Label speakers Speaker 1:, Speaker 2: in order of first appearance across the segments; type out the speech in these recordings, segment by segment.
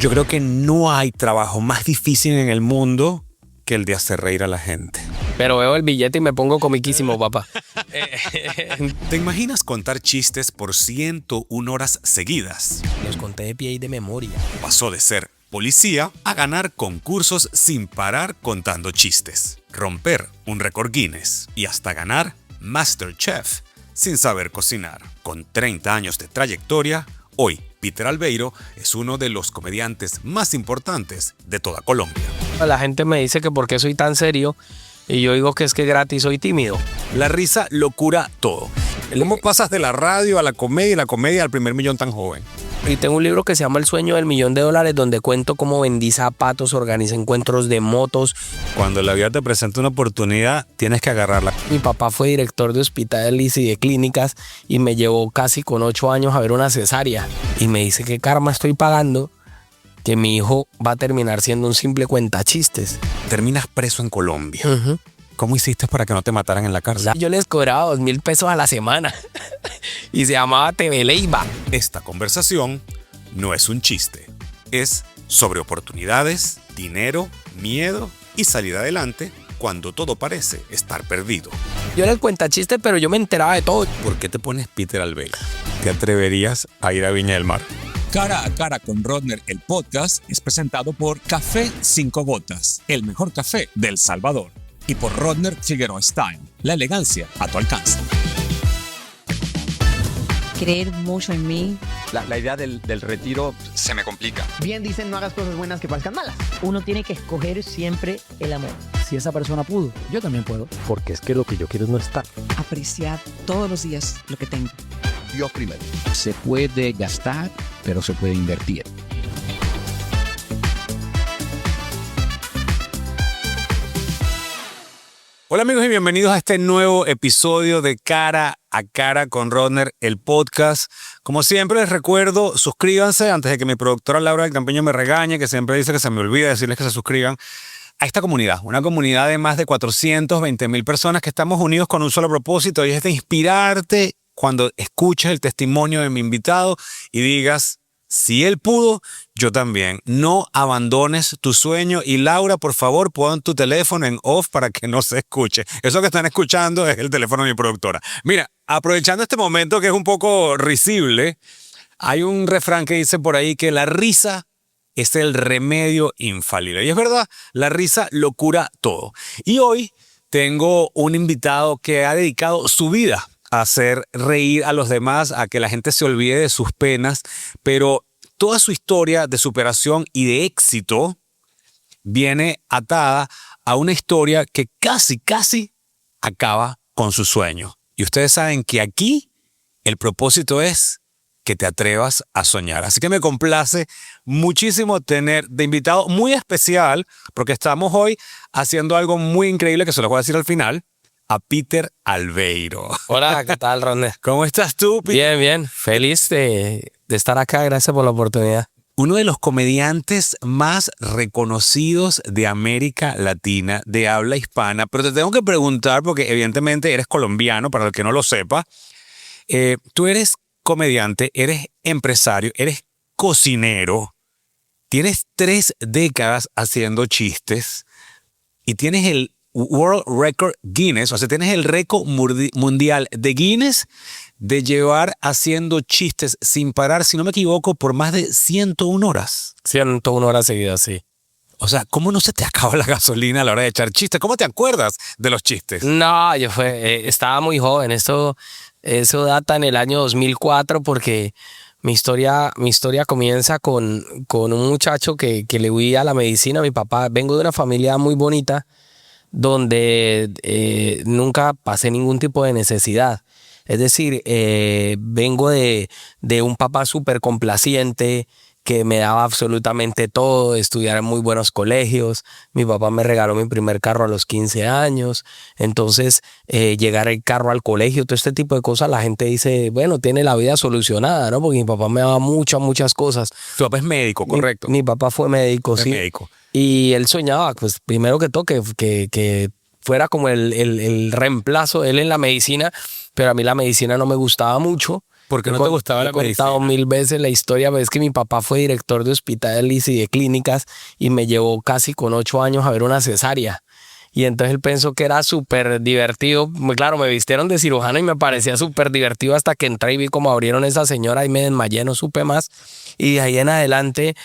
Speaker 1: Yo creo que no hay trabajo más difícil en el mundo que el de hacer reír a la gente.
Speaker 2: Pero veo el billete y me pongo comiquísimo, papá.
Speaker 1: ¿Te imaginas contar chistes por 101 horas seguidas?
Speaker 2: Los conté de pie y de memoria.
Speaker 1: Pasó de ser policía a ganar concursos sin parar contando chistes, romper un récord Guinness y hasta ganar MasterChef sin saber cocinar. Con 30 años de trayectoria, hoy Peter Albeiro es uno de los comediantes más importantes de toda Colombia.
Speaker 2: La gente me dice que por qué soy tan serio y yo digo que es que gratis soy tímido.
Speaker 1: La risa lo cura todo. ¿Cómo pasas de la radio a la comedia y la comedia al primer millón tan joven?
Speaker 2: Y tengo un libro que se llama El sueño del millón de dólares, donde cuento cómo vendí zapatos, organicé encuentros de motos.
Speaker 1: Cuando la vida te presenta una oportunidad, tienes que agarrarla.
Speaker 2: Mi papá fue director de hospitales y de clínicas y me llevó casi con 8 años a ver una cesárea. Y me dice que karma estoy pagando, que mi hijo va a terminar siendo un simple cuentachistes.
Speaker 1: Terminas preso en Colombia. ¿Cómo hiciste para que no te mataran en la cárcel?
Speaker 2: Yo les cobraba 2.000 pesos a la semana y se llamaba TV Leiva.
Speaker 1: Esta conversación no es un chiste, es sobre oportunidades, dinero, miedo y salir adelante cuando todo parece estar perdido.
Speaker 2: Yo era el cuentachiste, pero yo me enteraba de todo.
Speaker 1: ¿Por qué te pones Peter Albeiro? ¿Te atreverías a ir a Viña del Mar?
Speaker 3: Cara a Cara con Rodner, el podcast, es presentado por Café 5 Gotas, el mejor café del Salvador. Y por Rodner Figueroa Style, la elegancia a tu alcance.
Speaker 4: Creer mucho en mí.
Speaker 5: La idea del retiro se me complica.
Speaker 6: Bien dicen, no hagas cosas buenas que parezcan malas.
Speaker 7: Uno tiene que escoger siempre el amor. Si esa persona pudo, yo también puedo.
Speaker 8: Porque es que lo que yo quiero es no estar.
Speaker 4: Apreciar todos los días lo que tengo.
Speaker 5: Dios primero.
Speaker 9: Se puede gastar, pero se puede invertir.
Speaker 1: Hola amigos y bienvenidos a este nuevo episodio de Cara a Cara con Rodner, el podcast. Como siempre les recuerdo, suscríbanse antes de que mi productora Laura del Campeño me regañe, que siempre dice que se me olvida decirles que se suscriban a esta comunidad. Una comunidad de más de 420,000 personas que estamos unidos con un solo propósito y es de inspirarte cuando escuches el testimonio de mi invitado y digas, si él pudo, yo también. No abandones tu sueño. Y Laura, por favor, pon tu teléfono en off para que no se escuche. Eso que están escuchando es el teléfono de mi productora. Mira, aprovechando este momento que es un poco risible, hay un refrán que dice por ahí que la risa es el remedio infalible. Y es verdad, la risa lo cura todo. Y hoy tengo un invitado que ha dedicado su vida a hacer reír a los demás, a que la gente se olvide de sus penas, pero toda su historia de superación y de éxito viene atada a una historia que casi acaba con su sueño. Y ustedes saben que aquí el propósito es que te atrevas a soñar. Así que me complace muchísimo tener de invitado muy especial, porque estamos hoy haciendo algo muy increíble que se lo voy a decir al final, a Peter Albeiro.
Speaker 2: Hola, ¿qué tal, Rodner?
Speaker 1: ¿Cómo estás tú, Peter?
Speaker 2: Bien. Feliz de estar acá. Gracias por la oportunidad.
Speaker 1: Uno de los comediantes más reconocidos de América Latina, de habla hispana. Pero te tengo que preguntar, porque evidentemente eres colombiano, para el que no lo sepa. Tú eres comediante, eres empresario, eres cocinero. Tienes 3 décadas haciendo chistes y tienes el World Record Guinness, o sea, tienes el récord mundial de Guinness de llevar haciendo chistes sin parar, si no me equivoco, por más de 101 horas.
Speaker 2: 101 horas seguidas, sí.
Speaker 1: O sea, ¿cómo no se te acaba la gasolina a la hora de echar chistes? ¿Cómo te acuerdas de los chistes?
Speaker 2: No, estaba muy joven. Eso data en el año 2004 porque mi historia comienza con un muchacho que le huía a la medicina. Mi papá, vengo de una familia muy bonita, donde nunca pasé ningún tipo de necesidad. Es decir, vengo de un papá súper complaciente que me daba absolutamente todo, estudiar en muy buenos colegios. Mi papá me regaló mi primer carro a los 15 años. Entonces, llegar el carro al colegio, todo este tipo de cosas, la gente dice, bueno, tiene la vida solucionada, ¿no? Porque mi papá me daba muchas cosas.
Speaker 1: Tu papá es médico, correcto.
Speaker 2: Mi papá fue médico, sí.
Speaker 1: Médico.
Speaker 2: Y él soñaba, pues, primero que todo, que fuera como el reemplazo de él en la medicina, pero a mí la medicina no me gustaba mucho.
Speaker 1: ¿Por qué no te gustaba la medicina?
Speaker 2: He contado 1000 veces la historia, pero es que mi papá fue director de hospitales y de clínicas y me llevó casi con 8 años a ver una cesárea. Y entonces él pensó que era súper divertido. Claro, me vistieron de cirujano y me parecía súper divertido hasta que entré y vi cómo abrieron esa señora y me desmayé, no supe más. Y de ahí en adelante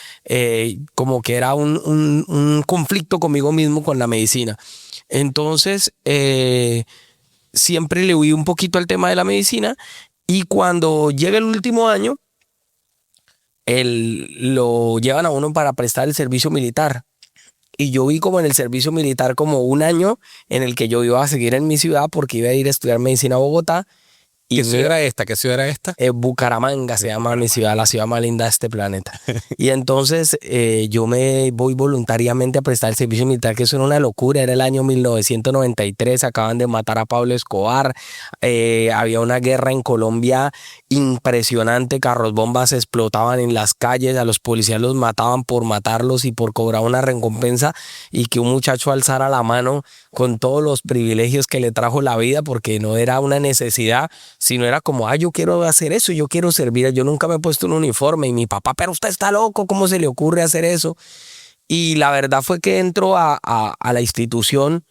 Speaker 2: como que era un conflicto conmigo mismo con la medicina. Entonces siempre le huí un poquito al tema de la medicina y cuando llega el último año lo llevan a uno para prestar el servicio militar. Y yo vi como en el servicio militar como un año en el que yo iba a seguir en mi ciudad porque iba a ir a estudiar medicina a Bogotá.
Speaker 1: ¿Qué ciudad era esta? ¿Qué ciudad era esta?
Speaker 2: Bucaramanga se llama mi ciudad, la ciudad más linda de este planeta. Y entonces yo me voy voluntariamente a prestar el servicio militar, que eso era una locura. Era el año 1993, acaban de matar a Pablo Escobar, había una guerra en Colombia impresionante, carros bombas explotaban en las calles, a los policías los mataban por matarlos y por cobrar una recompensa, y que un muchacho alzara la mano con todos los privilegios que le trajo la vida, porque no era una necesidad, sino era como, yo quiero hacer eso, yo quiero servir, yo nunca me he puesto un uniforme, y mi papá, pero usted está loco, ¿cómo se le ocurre hacer eso? Y la verdad fue que entro a la institución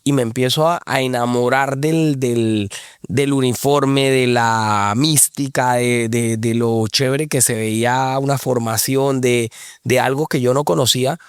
Speaker 2: y me empiezo a enamorar del uniforme, de la mística, de lo chévere que se veía una formación, de algo que yo no conocía.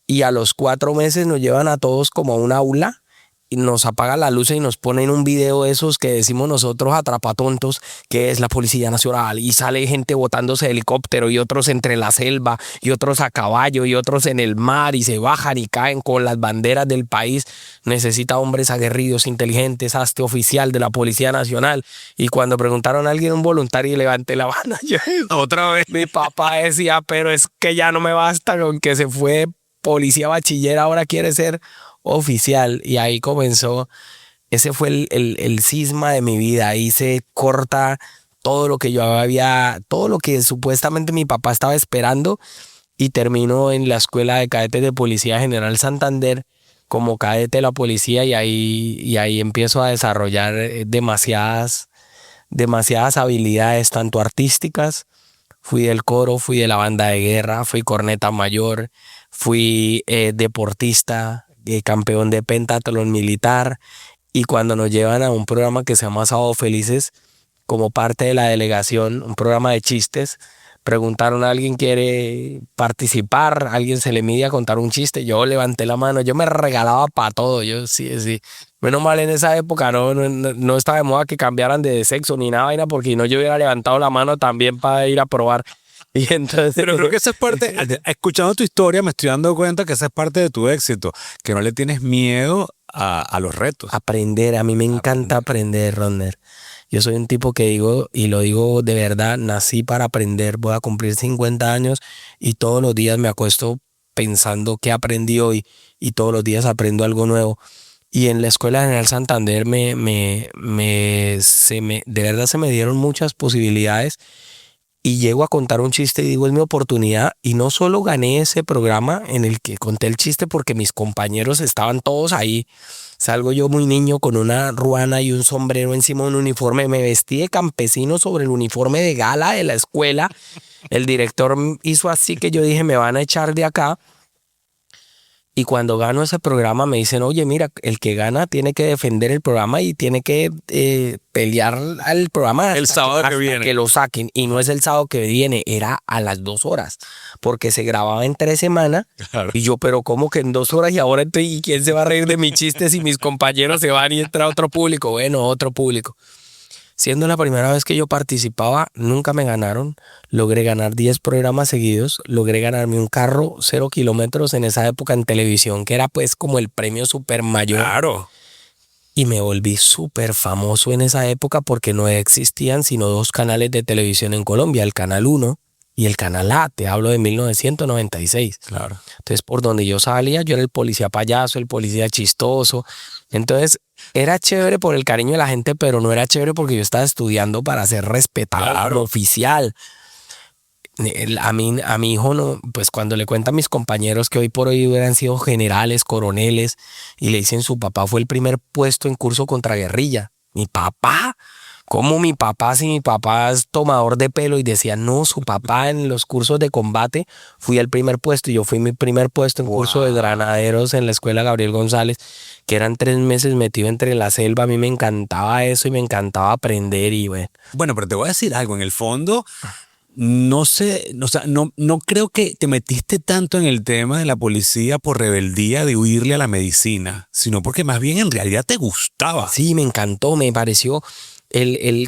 Speaker 2: Y a los 4 meses nos llevan a todos como a un aula y nos apagan las luces y nos ponen un video de esos que decimos nosotros atrapatontos, que es la Policía Nacional, y sale gente botándose de helicóptero y otros entre la selva y otros a caballo y otros en el mar y se bajan y caen con las banderas del país. Necesita hombres aguerridos, inteligentes, hazte oficial de la Policía Nacional. Y cuando preguntaron a alguien, un voluntario, y levanté la mano, yo,
Speaker 1: Otra vez.
Speaker 2: mi papá decía, pero es que ya no me basta con que se fue policía bachiller, ahora quiere ser oficial. Y ahí comenzó, ese fue el cisma de mi vida. Ahí se corta todo lo que todo lo que supuestamente mi papá estaba esperando, y termino en la Escuela de Cadetes de Policía General Santander como cadete de la policía, y ahí empiezo a desarrollar demasiadas habilidades, tanto artísticas. Fui del coro, fui de la banda de guerra, fui corneta mayor, fui deportista, campeón de pentatlón militar, y cuando nos llevan a un programa que se llama Sábado Felices, como parte de la delegación, un programa de chistes, preguntaron a alguien quiere participar, alguien se le mide a contar un chiste, yo levanté la mano, yo me regalaba para todo, yo sí. Menos mal en esa época no estaba de moda que cambiaran de sexo ni nada, porque si no yo hubiera levantado la mano también para ir a probar. Y entonces,
Speaker 1: pero creo que esa es parte, escuchando tu historia me estoy dando cuenta que esa es parte de tu éxito, que no le tienes miedo a los retos.
Speaker 2: Aprender, a mí me encanta aprender, Rodner. Yo soy un tipo que digo, y lo digo de verdad, nací para aprender. Voy a cumplir 50 años y todos los días me acuesto pensando qué aprendí hoy, y todos los días aprendo algo nuevo. Y en la Escuela General Santander de verdad se me dieron muchas posibilidades, y llego a contar un chiste y digo, es mi oportunidad. Y no solo gané ese programa en el que conté el chiste porque mis compañeros estaban todos ahí. Salgo yo muy niño con una ruana y un sombrero encima de un uniforme. Me vestí de campesino sobre el uniforme de gala de la escuela. El director hizo así que yo dije, me van a echar de acá. Y cuando gano ese programa me dicen, oye, mira, el que gana tiene que defender el programa y tiene que pelear al programa
Speaker 1: el sábado que viene,
Speaker 2: que lo saquen. Y no es el sábado que viene, era a las 2 horas, porque se grababa en 3 semanas. Claro. Y yo, pero ¿cómo que en 2 horas? Y ahora ¿y quién se va a reír de mis chistes si mis compañeros se van y entra otro público? Bueno, otro público. Siendo la primera vez que yo participaba, nunca me ganaron. Logré ganar 10 programas seguidos. Logré ganarme un carro 0 kilómetros en esa época en televisión, que era pues como el premio super mayor.
Speaker 1: Claro.
Speaker 2: Y me volví súper famoso en esa época porque no existían sino 2 canales de televisión en Colombia, el Canal 1 y el Canal A. Te hablo de 1996.
Speaker 1: Claro.
Speaker 2: Entonces, por donde yo salía, yo era el policía payaso, el policía chistoso. Entonces, era chévere por el cariño de la gente, pero no era chévere porque yo estaba estudiando para ser respetado, claro, oficial. A mi hijo, no, pues cuando le cuentan a mis compañeros que hoy por hoy hubieran sido generales, coroneles, y le dicen su papá fue el primer puesto en curso contra guerrilla. Mi papá, como mi papá, si mi papá es tomador de pelo y decía, no, su papá en los cursos de combate fui al primer puesto y yo fui mi primer puesto en curso de granaderos en la escuela Gabriel González, que eran 3 meses metido entre la selva. A mí me encantaba eso y me encantaba aprender y bueno.
Speaker 1: Bueno, pero te voy a decir algo. En el fondo, no sé, o sea, no creo que te metiste tanto en el tema de la policía por rebeldía de huirle a la medicina, sino porque más bien en realidad te gustaba.
Speaker 2: Sí, me encantó, me pareció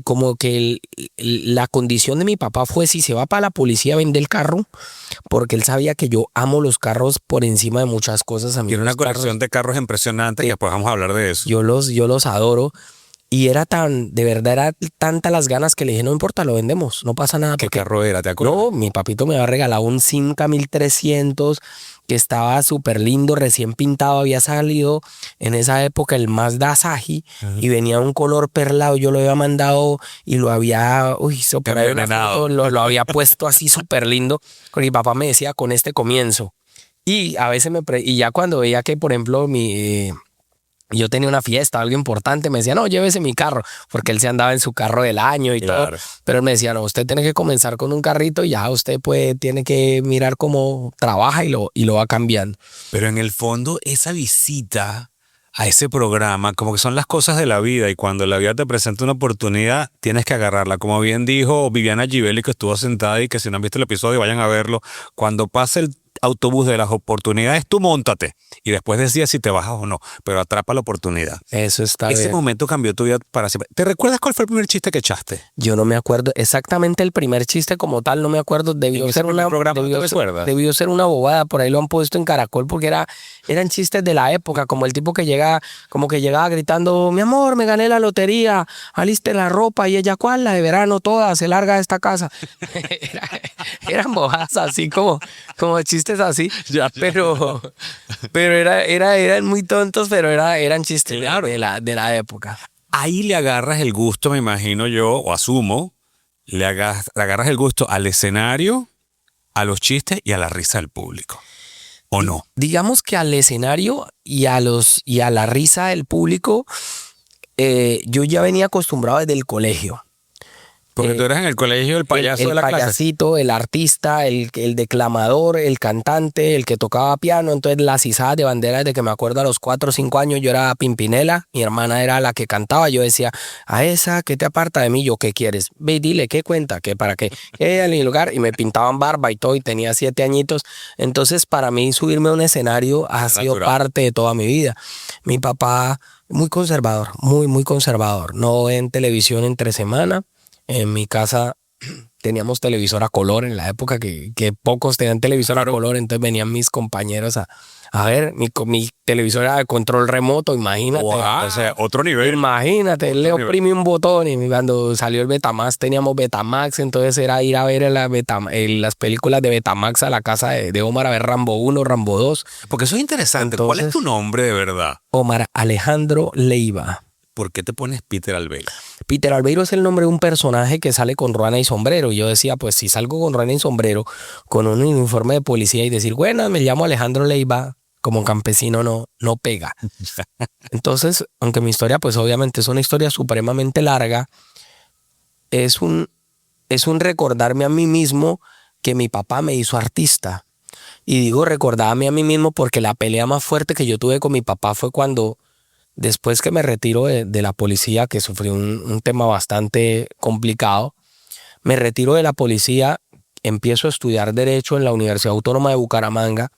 Speaker 2: como que la condición de mi papá fue si se va para la policía vende el carro, porque él sabía que yo amo los carros por encima de muchas cosas. A mí
Speaker 1: Tiene una
Speaker 2: los carros,
Speaker 1: colección de carros impresionante y después vamos a hablar de eso.
Speaker 2: yo los adoro. Y de verdad era tanta las ganas que le dije, no importa, lo vendemos, no pasa nada.
Speaker 1: ¿Qué
Speaker 2: Porque
Speaker 1: carro era? ¿Te acuerdas?
Speaker 2: no, mi papito me había regalado un Simca 1300 que estaba súper lindo, recién pintado, había salido en esa época el Mazda Asahi y venía un color perlado, yo lo había mandado y lo había, por ahí una foto, lo había puesto así súper lindo, porque mi papá me decía, con este comienzo. Y a veces y ya cuando veía que, por ejemplo, yo tenía una fiesta, algo importante, me decía, no, llévese mi carro, porque él se andaba en su carro del año y todo. Pero él me decía, no, usted tiene que comenzar con un carrito y ya usted tiene que mirar cómo trabaja y lo va cambiando.
Speaker 1: Pero en el fondo, esa visita a ese programa, como que son las cosas de la vida y cuando la vida te presenta una oportunidad, tienes que agarrarla. Como bien dijo Viviana Givelli, que estuvo sentada y que si no han visto el episodio, vayan a verlo. Cuando pase el autobús de las oportunidades, tú móntate y después decides si te bajas o no, pero atrapa la oportunidad.
Speaker 2: Eso está
Speaker 1: Ese
Speaker 2: bien.
Speaker 1: momento cambió tu vida para siempre. ¿Te recuerdas cuál fue el primer chiste que echaste?
Speaker 2: Yo no me acuerdo exactamente el primer chiste como tal, no me acuerdo. Debió ser una
Speaker 1: programa, ¿no te recuerdas?
Speaker 2: debió ser una bobada, por ahí lo han puesto en Caracol porque eran chistes de la época, como el tipo que llegaba gritando, mi amor, me gané la lotería, aliste la ropa y ella, ¿cuál? La de verano toda, se larga de esta casa. Eran bobadas así como chistes así, pero eran muy tontos, pero eran chistes de la época.
Speaker 1: Ahí le agarras el gusto, me imagino yo, o asumo, le agarras el gusto al escenario, a los chistes y a la risa del público. ¿O no?
Speaker 2: Digamos que al escenario y a la risa del público, yo ya venía acostumbrado desde el colegio.
Speaker 1: Porque tú eras en el colegio el payaso de la clase.
Speaker 2: El payasito, el artista, el declamador, el cantante, el que tocaba piano. Entonces las izadas de bandera, desde que me acuerdo a los 4 o 5 años, yo era Pimpinela, mi hermana era la que cantaba. Yo decía, a esa, ¿qué te aparta de mí? Yo, ¿qué quieres? Ve y dile, ¿qué cuenta? ¿Qué para qué? En mi lugar, y me pintaban barba y todo, y tenía 7 añitos. Entonces para mí subirme a un escenario ha sido parte de toda mi vida. Mi papá, muy conservador, muy conservador. No ven televisión entre semana. En mi casa teníamos televisor a color en la época que pocos tenían televisor a color, entonces venían mis compañeros a ver, mi televisor era de control remoto, imagínate.
Speaker 1: Wow, o sea, otro nivel.
Speaker 2: Imagínate, le oprimí un botón y cuando salió el Betamax teníamos Betamax, entonces era ir a ver las películas de Betamax a la casa de Omar a ver Rambo 1, Rambo 2.
Speaker 1: Porque eso es interesante. Entonces, ¿cuál es tu nombre de verdad?
Speaker 2: Omar Alejandro Leiva.
Speaker 1: ¿Por qué te pones Peter Albeiro?
Speaker 2: Peter Albeiro es el nombre de un personaje que sale con ruana y sombrero. Y yo decía, pues si salgo con ruana y sombrero, con un uniforme de policía y decir, bueno, me llamo Alejandro Leiva, como campesino no pega. Entonces, aunque mi historia, pues obviamente es una historia supremamente larga, es un recordarme a mí mismo que mi papá me hizo artista. Y digo recordarme a mí mismo porque la pelea más fuerte que yo tuve con mi papá fue cuando, después que me retiro de la policía, que sufrí un tema bastante complicado, me retiro de la policía, empiezo a estudiar Derecho en la Universidad Autónoma de Bucaramanga,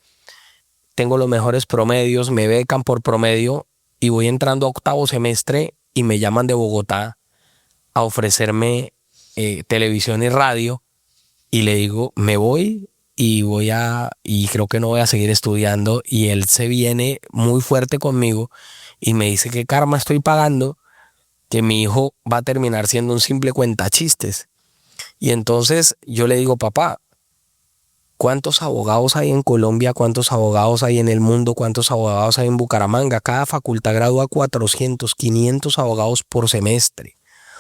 Speaker 2: tengo los mejores promedios, me becan por promedio y voy entrando a 8º semestre y me llaman de Bogotá a ofrecerme televisión y radio y le digo, me voy y creo que no voy a seguir estudiando, y él se viene muy fuerte conmigo y me dice que karma estoy pagando, que mi hijo va a terminar siendo un simple cuentachistes. Y entonces yo le digo, papá, ¿cuántos abogados hay en Colombia? ¿Cuántos abogados hay en el mundo? ¿Cuántos abogados hay en Bucaramanga? Cada facultad gradúa 400, 500 abogados por semestre.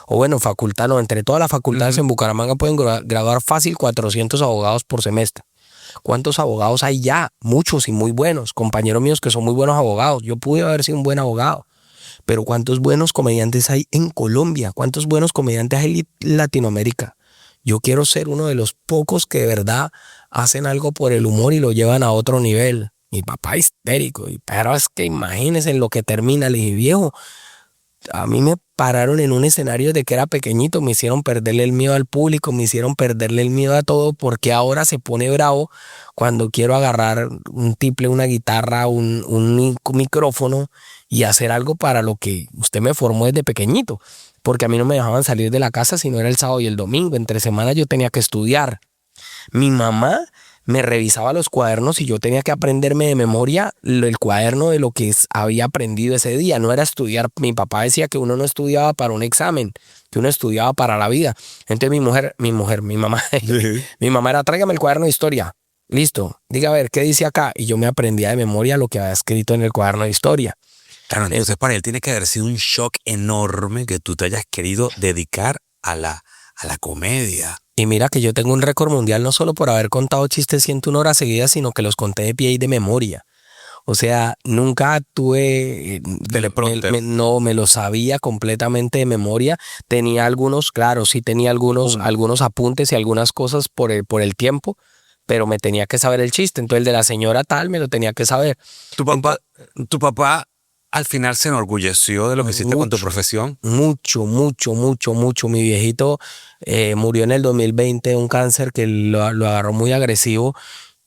Speaker 2: O bueno, facultad no, entre todas las facultades en Bucaramanga pueden graduar fácil 400 abogados por semestre. ¿Cuántos abogados hay ya? Muchos y muy buenos. Compañeros míos que son muy buenos abogados. Yo pude haber sido un buen abogado. pero ¿cuántos buenos comediantes hay en Colombia? ¿Cuántos buenos comediantes hay en Latinoamérica? Yo quiero ser uno de los pocos que de verdad hacen algo por el humor y lo llevan a otro nivel. Mi papá histérico, pero es que imagínense en lo que termina. Le dije, viejo, a mí me pararon en un escenario de que era pequeñito, me hicieron perderle el miedo al público, me hicieron perderle el miedo a todo, porque ahora se pone bravo cuando quiero agarrar un tiple, una guitarra, un micrófono y hacer algo para lo que usted me formó desde pequeñito. Porque a mí no me dejaban salir de la casa si no era el sábado y el domingo. Entre semana yo tenía que estudiar. Mi mamá me revisaba los cuadernos y yo tenía que aprenderme de memoria el cuaderno de lo que había aprendido ese día. No era estudiar. Mi papá decía que uno no estudiaba para un examen, que uno estudiaba para la vida. Entonces mi mamá, mi mamá era, tráigame el cuaderno de historia. Listo, diga a ver, ¿qué dice acá? Y yo me aprendía de memoria lo que había escrito en el cuaderno de historia.
Speaker 1: Claro, entonces para él tiene que haber sido un shock enorme que tú te hayas querido dedicar a la comedia.
Speaker 2: Y mira que yo tengo un récord mundial no solo por haber contado chistes 101 horas seguidas, sino que los conté de pie y de memoria. O sea, nunca tuve teleprompter. No, me lo sabía completamente de memoria. Tenía algunos, claro, sí tenía algunos apuntes y algunas cosas por el tiempo, pero me tenía que saber el chiste. Entonces el de la señora tal me lo tenía que saber.
Speaker 1: Tu papá al final se enorgulleció de lo que hiciste con tu profesión.
Speaker 2: Mucho. Mi viejito murió en el 2020 de un cáncer que lo agarró muy agresivo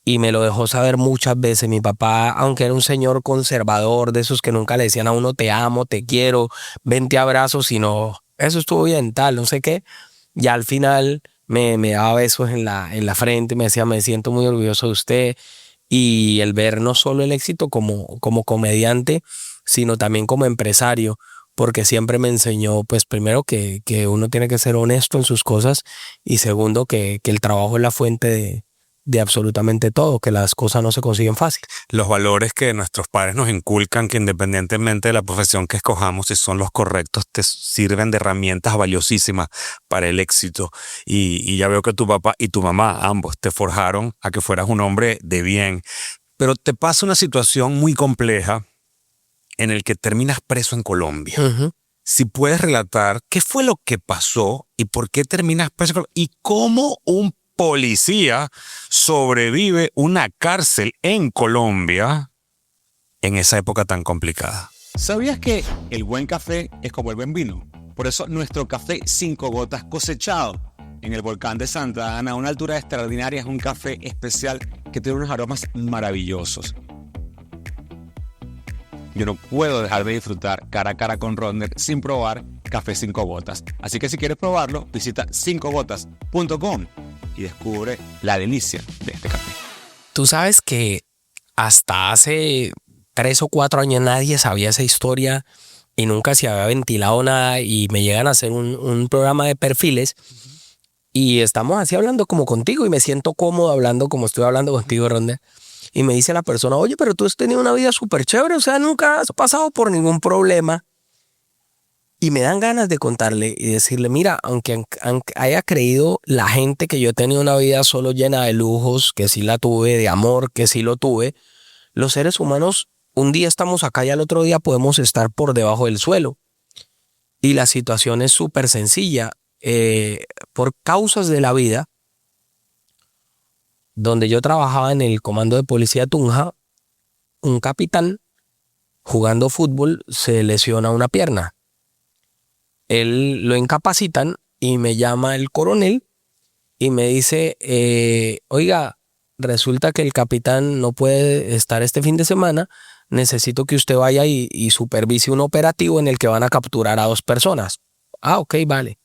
Speaker 2: y me lo dejó saber muchas veces. Mi papá, aunque era un señor conservador, de esos que nunca le decían a uno te amo, te quiero, ven te abrazo, sino eso estuvo bien, tal, no sé qué. Y al final me daba besos en la frente, me decía, me siento muy orgulloso de usted. Y el ver no solo el éxito como comediante, sino también como empresario, porque siempre me enseñó, pues primero que uno tiene que ser honesto en sus cosas y segundo que el trabajo es la fuente de absolutamente todo, que las cosas no se consiguen fácil.
Speaker 1: Los valores que nuestros padres nos inculcan, que independientemente de la profesión que escojamos, si son los correctos, te sirven de herramientas valiosísimas para el éxito. Y ya veo que tu papá y tu mamá, ambos, te forjaron a que fueras un hombre de bien. Pero te pasa una situación muy compleja en el que terminas preso en Colombia.
Speaker 2: Uh-huh.
Speaker 1: Si puedes relatar qué fue lo que pasó y por qué terminas preso y cómo un policía sobrevive una cárcel en Colombia en esa época tan complicada.
Speaker 3: ¿Sabías que el buen café es como el buen vino? Por eso nuestro café 5 gotas cosechado en el volcán de Santa Ana a una altura extraordinaria es un café especial que tiene unos aromas maravillosos. Yo no puedo dejar de disfrutar cara a cara con Rodner sin probar café 5 gotas. Así que si quieres probarlo, visita 5gotas.com y descubre la delicia de este café.
Speaker 2: Tú sabes que hasta hace 3 o 4 años nadie sabía esa historia y nunca se había ventilado nada y me llegan a hacer un programa de perfiles y estamos así hablando como contigo y me siento cómodo hablando como estoy hablando contigo, Rodner. Y me dice la persona, oye, pero tú has tenido una vida súper chévere, o sea, nunca has pasado por ningún problema. Y me dan ganas de contarle y decirle, mira, aunque haya creído la gente que yo he tenido una vida solo llena de lujos, que sí la tuve, de amor, que sí lo tuve, los seres humanos, un día estamos acá y al otro día podemos estar por debajo del suelo. Y la situación es súper sencilla. Por causas de la vida, donde yo trabajaba en el comando de policía Tunja, un capitán jugando fútbol se lesiona una pierna. Él lo incapacitan y me llama el coronel y me dice, oiga, resulta que el capitán no puede estar este fin de semana, necesito que usted vaya y supervise un operativo en el que van a capturar a 2 personas. Ah, ok, vale.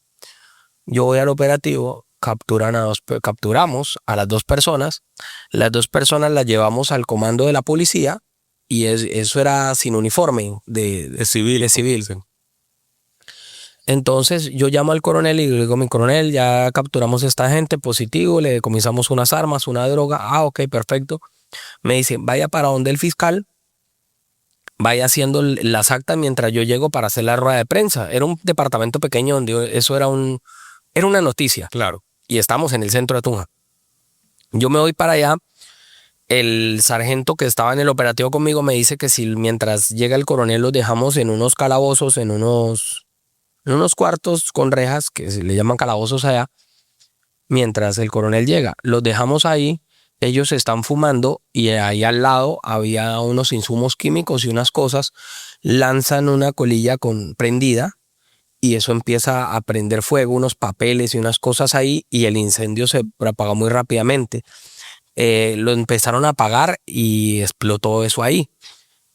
Speaker 2: Yo voy al operativo, capturamos a las 2 personas, las 2 personas las llevamos al comando de la policía y eso era sin uniforme, de civil. Sí. Entonces yo llamo al coronel y le digo, mi coronel, ya capturamos a esta gente, positivo, le decomisamos unas armas, una droga. Ah, ok, perfecto. Me dice, vaya para donde el fiscal, vaya haciendo las actas mientras yo llego para hacer la rueda de prensa. Era un departamento pequeño donde eso era una noticia.
Speaker 1: Claro.
Speaker 2: Y estamos en el centro de Tunja. Yo me voy para allá El sargento que estaba en el operativo conmigo me dice que si mientras llega el coronel los dejamos en unos calabozos, en unos cuartos con rejas, que se le llaman calabozos allá, mientras el coronel llega. Los dejamos ahí, ellos están fumando y ahí al lado había unos insumos químicos y unas cosas, lanzan una colilla prendida y eso empieza a prender fuego, unos papeles y unas cosas ahí y el incendio se propagó muy rápidamente. Lo empezaron a apagar y explotó eso ahí.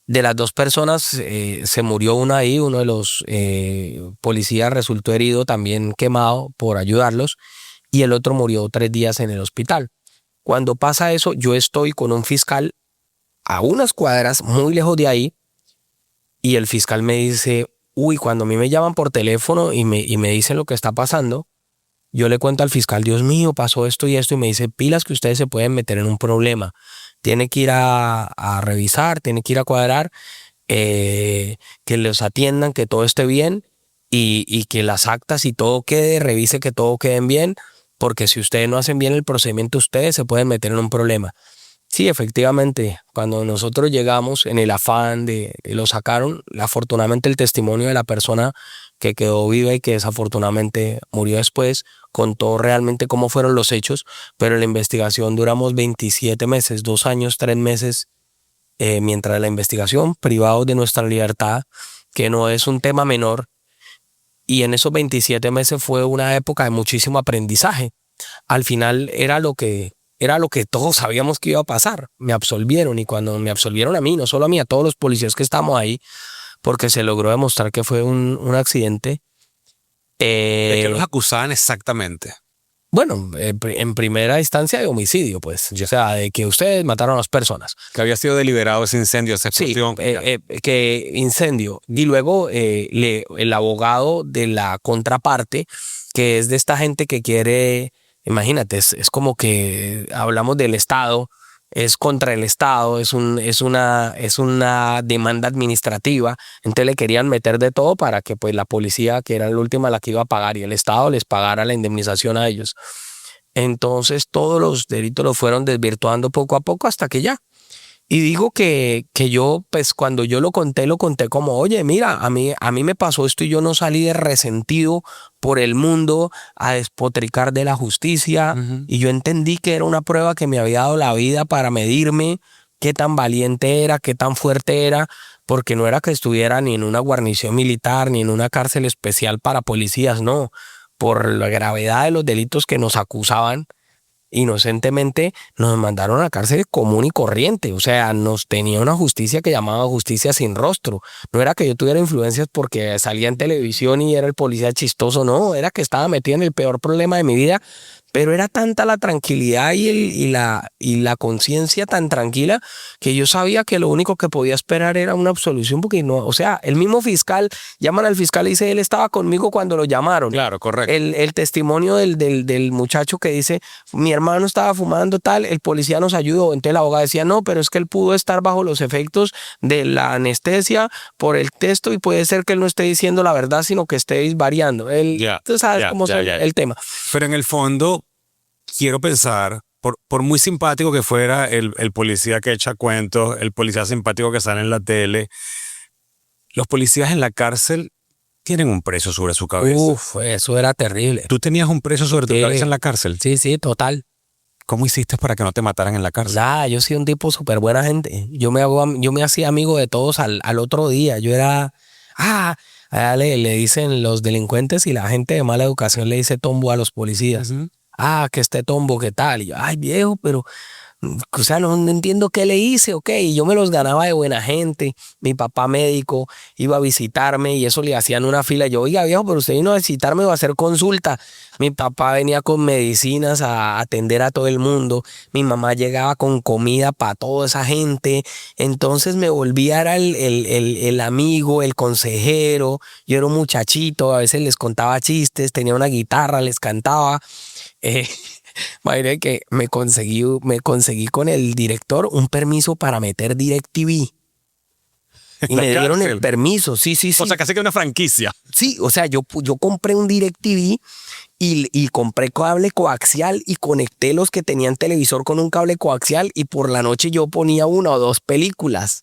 Speaker 2: De las 2 personas se murió una ahí, uno de los policías resultó herido, también quemado por ayudarlos, y el otro murió 3 días en el hospital. Cuando pasa eso, yo estoy con un fiscal a unas cuadras muy lejos de ahí y el fiscal me dice, uy, cuando a mí me llaman por teléfono y me dicen lo que está pasando, yo le cuento al fiscal, Dios mío, pasó esto y esto, y me dice, pilas que ustedes se pueden meter en un problema. Tiene que ir a revisar, tiene que ir a cuadrar, que los atiendan, que todo esté bien y que las actas y todo quede, revise que todo queden bien, porque si ustedes no hacen bien el procedimiento, ustedes se pueden meter en un problema. Sí, efectivamente, cuando nosotros llegamos en el afán de lo sacaron, afortunadamente el testimonio de la persona que quedó viva y que desafortunadamente murió después, contó realmente cómo fueron los hechos, pero en la investigación duramos 27 meses, 2 años, 3 meses, mientras la investigación, privados de nuestra libertad, que no es un tema menor, y en esos 27 meses fue una época de muchísimo aprendizaje. Al final era lo que todos sabíamos que iba a pasar. Me absolvieron y cuando me absolvieron a mí, no solo a mí, a todos los policías que estábamos ahí, porque se logró demostrar que fue un accidente.
Speaker 1: ¿De qué los acusaban exactamente?
Speaker 2: Bueno, en primera instancia de homicidio, pues. O sea, de que ustedes mataron a 2 personas.
Speaker 1: Que había sido deliberado ese incendio, esa explosión.
Speaker 2: Sí, que incendio. Y luego el abogado de la contraparte, que es de esta gente que quiere, imagínate, es como que hablamos del Estado, es contra el Estado, es una demanda administrativa, entonces le querían meter de todo para que pues la policía, que era la última la que iba a pagar, y el Estado les pagara la indemnización a ellos. Entonces todos los delitos los fueron desvirtuando poco a poco hasta que ya. Y digo que yo, pues cuando yo lo conté como, oye, mira, a mí me pasó esto y yo no salí de resentido por el mundo a despotricar de la justicia. Y yo entendí que era una prueba que me había dado la vida para medirme qué tan valiente era, qué tan fuerte era, porque no era que estuviera ni en una guarnición militar, ni en una cárcel especial para policías, no. Por la gravedad de los delitos que nos acusaban, inocentemente nos mandaron a la cárcel común y corriente. O sea, nos tenía una justicia que llamaba justicia sin rostro. No era que yo tuviera influencias porque salía en televisión y era el policía chistoso, no, era que estaba metido en el peor problema de mi vida. Pero era tanta la tranquilidad y la conciencia tan tranquila que yo sabía que lo único que podía esperar era una absolución, porque no, o sea, el mismo fiscal, llaman al fiscal y dice, él estaba conmigo cuando lo llamaron.
Speaker 1: Claro, correcto.
Speaker 2: El testimonio del muchacho que dice, mi hermano estaba fumando tal, el policía nos ayudó. Entonces la abogada decía, no, pero es que él pudo estar bajo los efectos de la anestesia por el texto y puede ser que él no esté diciendo la verdad, sino que esté variando. Tú sabes cómo es el tema.
Speaker 1: Pero en el fondo, quiero pensar, por muy simpático que fuera el policía que echa cuentos, el policía simpático que sale en la tele, los policías en la cárcel tienen un precio sobre su cabeza.
Speaker 2: Uf, eso era terrible.
Speaker 1: ¿Tú tenías un precio sobre tu cabeza en la cárcel?
Speaker 2: Sí, total.
Speaker 1: ¿Cómo hiciste para que no te mataran en la cárcel?
Speaker 2: Yo soy un tipo súper buena gente. Yo me hacía amigo de todos al otro día. Yo era... allá le dicen los delincuentes y la gente de mala educación le dice tombo a los policías. Que este tombo, ¿qué tal? Y yo, ay, viejo, pero... O sea, no entiendo qué le hice, ok. Y yo me los ganaba de buena gente. Mi papá médico iba a visitarme y eso le hacían una fila. Yo, oiga, viejo, pero usted vino a visitarme o a hacer consulta. Mi papá venía con medicinas a atender a todo el mundo. Mi mamá llegaba con comida para toda esa gente. Entonces me volvía, era el amigo, el consejero. Yo era un muchachito, a veces les contaba chistes, tenía una guitarra, les cantaba. Imagínate que me conseguí con el director un permiso para meter DirecTV. Y me dieron el permiso, sí.
Speaker 1: O sea, casi que una franquicia.
Speaker 2: Sí, o sea, yo compré un DirecTV y compré cable coaxial y conecté los que tenían televisor con un cable coaxial y por la noche yo ponía 1 o 2 películas.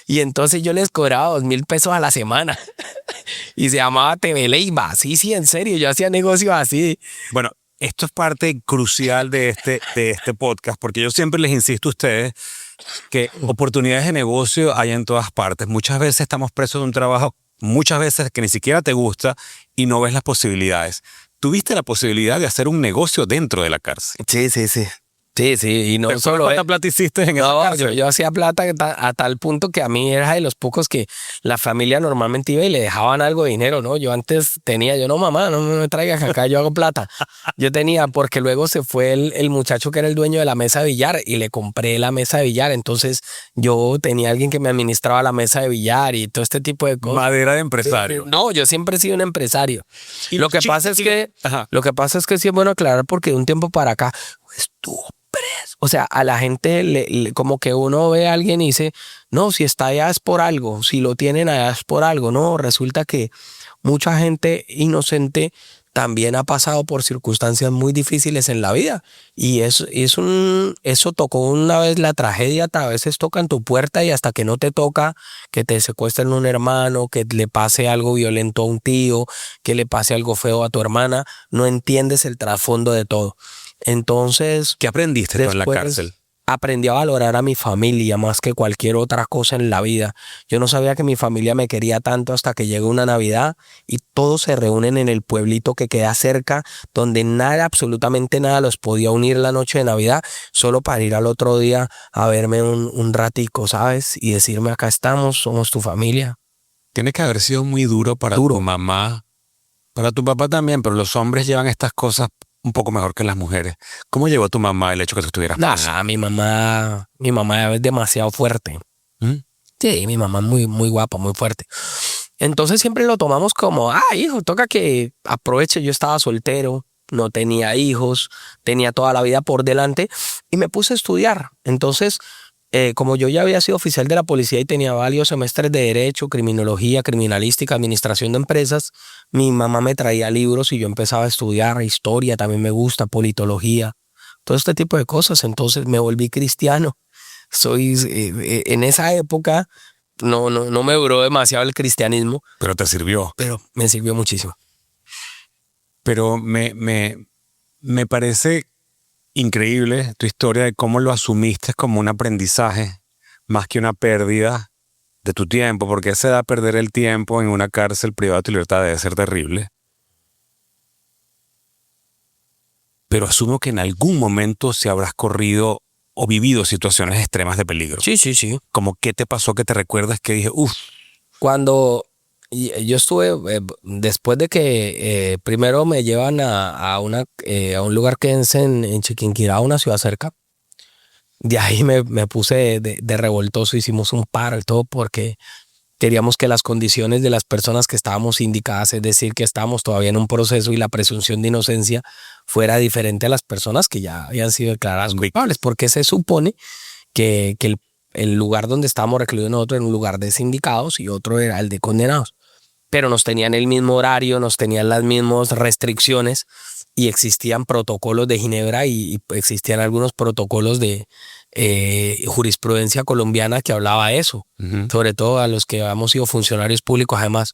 Speaker 2: Y entonces yo les cobraba 2,000 pesos a la semana. Y se llamaba TV Leiva. Sí, en serio, yo hacía negocios así.
Speaker 1: Bueno, esto es parte crucial de este podcast, porque yo siempre les insisto a ustedes que oportunidades de negocio hay en todas partes. Muchas veces estamos presos de un trabajo, muchas veces que ni siquiera te gusta y no ves las posibilidades. Tuviste la posibilidad de hacer un negocio dentro de la cárcel.
Speaker 2: Sí, y no solo...
Speaker 1: ¿Cuánta plata hiciste en esa cárcel?
Speaker 2: Yo hacía plata a tal punto que a mí era de los pocos que la familia normalmente iba y le dejaban algo de dinero, ¿no? Yo antes tenía, no, mamá, no me traigas acá, yo hago plata. Yo tenía, porque luego se fue el muchacho que era el dueño de la mesa de billar y le compré la mesa de billar. Entonces yo tenía alguien que me administraba la mesa de billar y todo este tipo de cosas.
Speaker 1: Madera de empresario.
Speaker 2: No, yo siempre he sido un empresario. Y lo que pasa es que sí es bueno aclarar porque de un tiempo para acá estuvo preso. O sea, a la gente como que uno ve a alguien y dice, no, si está allá es por algo, si lo tienen allá es por algo. No, resulta que mucha gente inocente también ha pasado por circunstancias muy difíciles en la vida. Y eso tocó una vez la tragedia, a veces toca en tu puerta y hasta que no te toca que te secuestren un hermano, que le pase algo violento a un tío, que le pase algo feo a tu hermana, no entiendes el trasfondo de todo. Entonces,
Speaker 1: ¿qué aprendiste tú en la cárcel?
Speaker 2: Aprendí a valorar a mi familia más que cualquier otra cosa en la vida. Yo no sabía que mi familia me quería tanto hasta que llegó una Navidad y todos se reúnen en el pueblito que queda cerca, donde nada, absolutamente nada los podía unir la noche de Navidad, solo para ir al otro día a verme un ratico, ¿sabes? Y decirme, acá estamos, somos tu familia.
Speaker 1: Tiene que haber sido muy duro para tu mamá, para tu papá también, pero los hombres llevan estas cosas un poco mejor que las mujeres. ¿Cómo llevó tu mamá el hecho que tú estuvieras preso?
Speaker 2: Mi mamá es demasiado fuerte. Sí, mi mamá es muy, muy guapa, muy fuerte. Entonces siempre lo tomamos como, hijo, toca que aproveche. Yo estaba soltero, no tenía hijos, tenía toda la vida por delante y me puse a estudiar. Entonces, como yo ya había sido oficial de la policía y tenía varios semestres de Derecho, Criminología, Criminalística, Administración de Empresas, mi mamá me traía libros y yo empezaba a estudiar Historia, también me gusta, Politología, todo este tipo de cosas. Entonces me volví cristiano. En esa época no me duró demasiado el cristianismo.
Speaker 1: Pero te sirvió.
Speaker 2: Pero me sirvió muchísimo.
Speaker 1: Pero me parece increíble tu historia de cómo lo asumiste como un aprendizaje más que una pérdida de tu tiempo, porque esa edad perder el tiempo en una cárcel privada de tu libertad debe ser terrible. Pero asumo que en algún momento se habrás corrido o vivido situaciones extremas de peligro.
Speaker 2: Sí.
Speaker 1: Como qué te pasó que te recuerdas que dije,
Speaker 2: Cuando yo estuve, después de que primero me llevan a un lugar que es en Chiquinquirá, una ciudad cerca, de ahí me puse de revoltoso, hicimos un paro y todo porque queríamos que las condiciones de las personas que estábamos indicadas, es decir, que estábamos todavía en un proceso y la presunción de inocencia fuera diferente a las personas que ya habían sido declaradas culpables, porque se supone que el lugar donde estábamos recluidos nosotros era un lugar de sindicados y otro era el de condenados. Pero nos tenían el mismo horario, nos tenían las mismas restricciones y existían protocolos de Ginebra y existían algunos protocolos de jurisprudencia colombiana que hablaba de eso, sobre todo a los que habíamos sido funcionarios públicos además.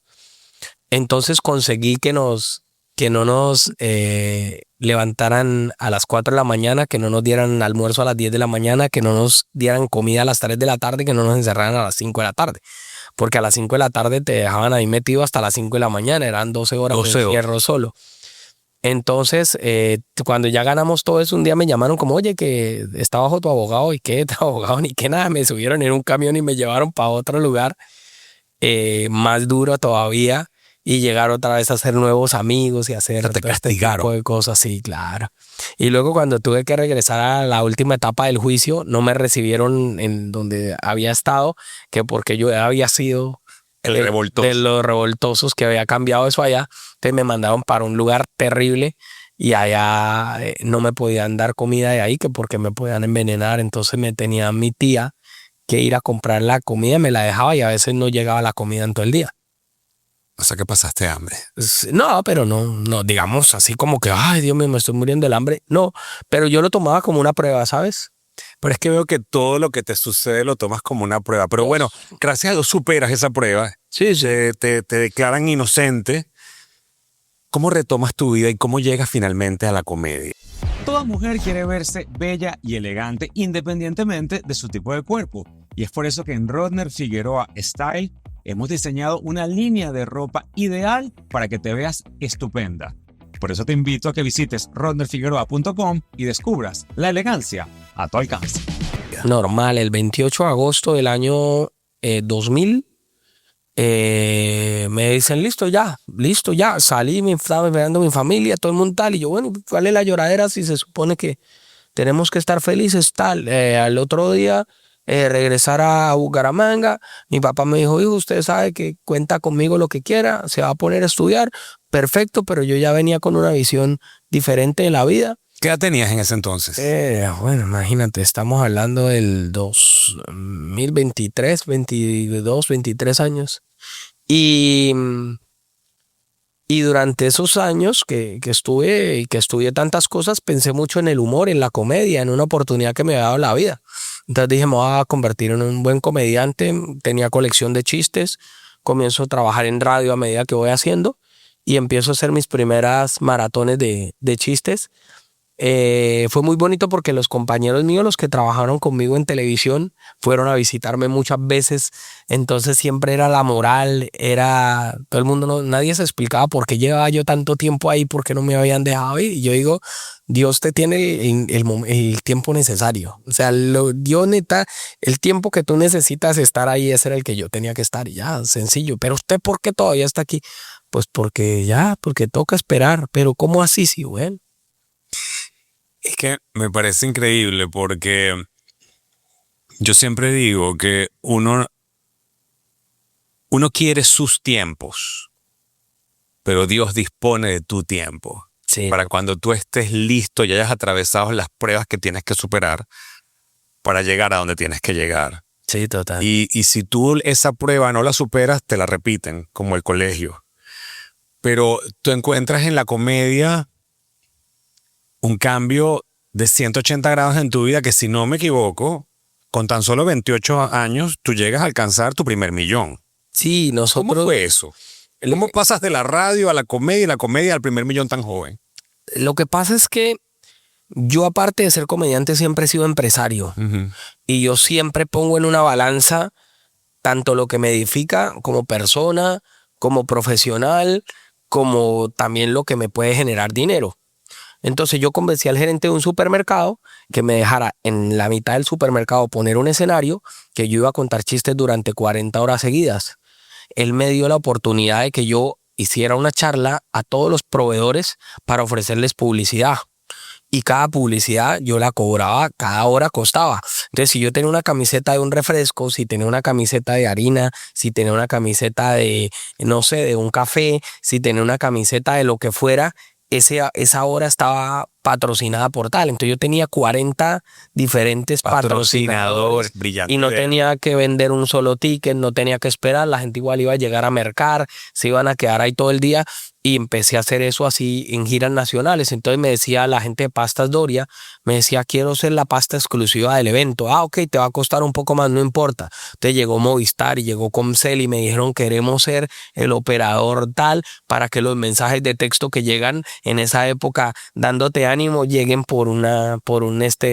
Speaker 2: Entonces conseguí que no nos levantaran a las 4 de la mañana, que no nos dieran almuerzo a las 10 de la mañana, que no nos dieran comida a las 3 de la tarde, que no nos encerraran a las 5 de la tarde. Porque a las 5 de la tarde te dejaban ahí metido hasta las 5 de la mañana, eran 12 horas de encierro solo. Entonces, cuando ya ganamos todo eso, un día me llamaron como, oye, que está bajo tu abogado. ¿Y qué? Tu abogado ni qué nada. Me subieron en un camión y me llevaron para otro lugar más duro todavía y llegar otra vez a hacer nuevos amigos y hacer
Speaker 1: te castigaron.
Speaker 2: Este tipo de cosas. Sí, claro. Y luego cuando tuve que regresar a la última etapa del juicio, no me recibieron en donde había estado, que porque yo había sido de los revoltosos que había cambiado eso allá. Entonces me mandaron para un lugar terrible y allá no me podían dar comida de ahí, que porque me podían envenenar. Entonces me tenía mi tía que ir a comprar la comida, me la dejaba y a veces no llegaba la comida en todo el día.
Speaker 1: O sea que pasaste hambre.
Speaker 2: No, pero no, digamos así como que, ay, Dios mío, me estoy muriendo del hambre. No, pero yo lo tomaba como una prueba, ¿sabes?
Speaker 1: Pero es que veo que todo lo que te sucede lo tomas como una prueba. Pero bueno, gracias a Dios superas esa prueba.
Speaker 2: Sí.
Speaker 1: Te declaran inocente. ¿Cómo retomas tu vida y cómo llegas finalmente a la comedia?
Speaker 3: Toda mujer quiere verse bella y elegante independientemente de su tipo de cuerpo. Y es por eso que en Rodner Figueroa Style hemos diseñado una línea de ropa ideal para que te veas estupenda. Por eso te invito a que visites rodnerfigueroa.com y descubras la elegancia a tu alcance.
Speaker 2: Normal, el 28 de agosto del año 2000, me dicen, listo ya, salí, me estaba esperando mi familia, todo el mundo tal, y yo, bueno, ¿cuál es la lloradera si se supone que tenemos que estar felices, tal? Al otro día, regresar a Bucaramanga, mi papá me dijo, hijo, usted sabe que cuenta conmigo lo que quiera, se va a poner a estudiar, perfecto, pero yo ya venía con una visión diferente de la vida.
Speaker 1: ¿Qué edad tenías en ese entonces?
Speaker 2: Bueno, imagínate, estamos hablando del 2023, 22, 23 años. Y durante esos años que estuve y que estudié tantas cosas, pensé mucho en el humor, en la comedia, en una oportunidad que me había dado la vida. Entonces dije, me voy a convertir en un buen comediante. Tenía colección de chistes, comienzo a trabajar en radio a medida que voy haciendo y empiezo a hacer mis primeras maratones de chistes. Fue muy bonito porque los compañeros míos, los que trabajaron conmigo en televisión, fueron a visitarme muchas veces. Entonces siempre era la moral, era todo el mundo, nadie se explicaba por qué llevaba yo tanto tiempo ahí, por qué no me habían dejado ir. Y yo digo, Dios te tiene el tiempo necesario. O sea, Dios neta, el tiempo que tú necesitas estar ahí, ese era el que yo tenía que estar. Y ya, sencillo. Pero usted, ¿por qué todavía está aquí? Pues porque toca esperar. Pero ¿cómo así? Sí, bueno.
Speaker 1: Es que me parece increíble porque yo siempre digo que uno quiere sus tiempos, pero Dios dispone de tu tiempo.
Speaker 2: Sí.
Speaker 1: Para cuando tú estés listo y hayas atravesado las pruebas que tienes que superar para llegar a donde tienes que llegar.
Speaker 2: Sí, total.
Speaker 1: Y si tú esa prueba no la superas, te la repiten, como el colegio. Pero tú encuentras en la comedia un cambio de 180 grados en tu vida que, si no me equivoco, con tan solo 28 años, tú llegas a alcanzar tu primer millón.
Speaker 2: Sí, nosotros...
Speaker 1: ¿Cómo fue eso? ¿Cómo pasas de la radio a la comedia y la comedia al primer millón tan joven?
Speaker 2: Lo que pasa es que yo, aparte de ser comediante, siempre he sido empresario. Y yo siempre pongo en una balanza tanto lo que me edifica como persona, como profesional, como también lo que me puede generar dinero. Entonces yo convencí al gerente de un supermercado que me dejara en la mitad del supermercado poner un escenario, que yo iba a contar chistes durante 40 horas seguidas. Él me dio la oportunidad de que yo hiciera una charla a todos los proveedores para ofrecerles publicidad. Y cada publicidad yo la cobraba, cada hora costaba. Entonces, si yo tenía una camiseta de un refresco, si tenía una camiseta de harina, si tenía una camiseta de, no sé, de un café, si tenía una camiseta de lo que fuera, esa hora estaba patrocinada por tal. Entonces yo tenía 40 diferentes patrocinadores
Speaker 1: brillante.
Speaker 2: Y no tenía que vender un solo ticket, no tenía que esperar. La gente igual iba a llegar a mercar, se iban a quedar ahí todo el día. Y empecé a hacer eso así en giras nacionales. Entonces me decía la gente de Pastas Doria, me decía, quiero ser la pasta exclusiva del evento. Ah, ok, te va a costar un poco más, no importa. Entonces llegó Movistar y llegó Comcel y me dijeron, queremos ser el operador tal para que los mensajes de texto que llegan en esa época dándote ánimo lleguen por un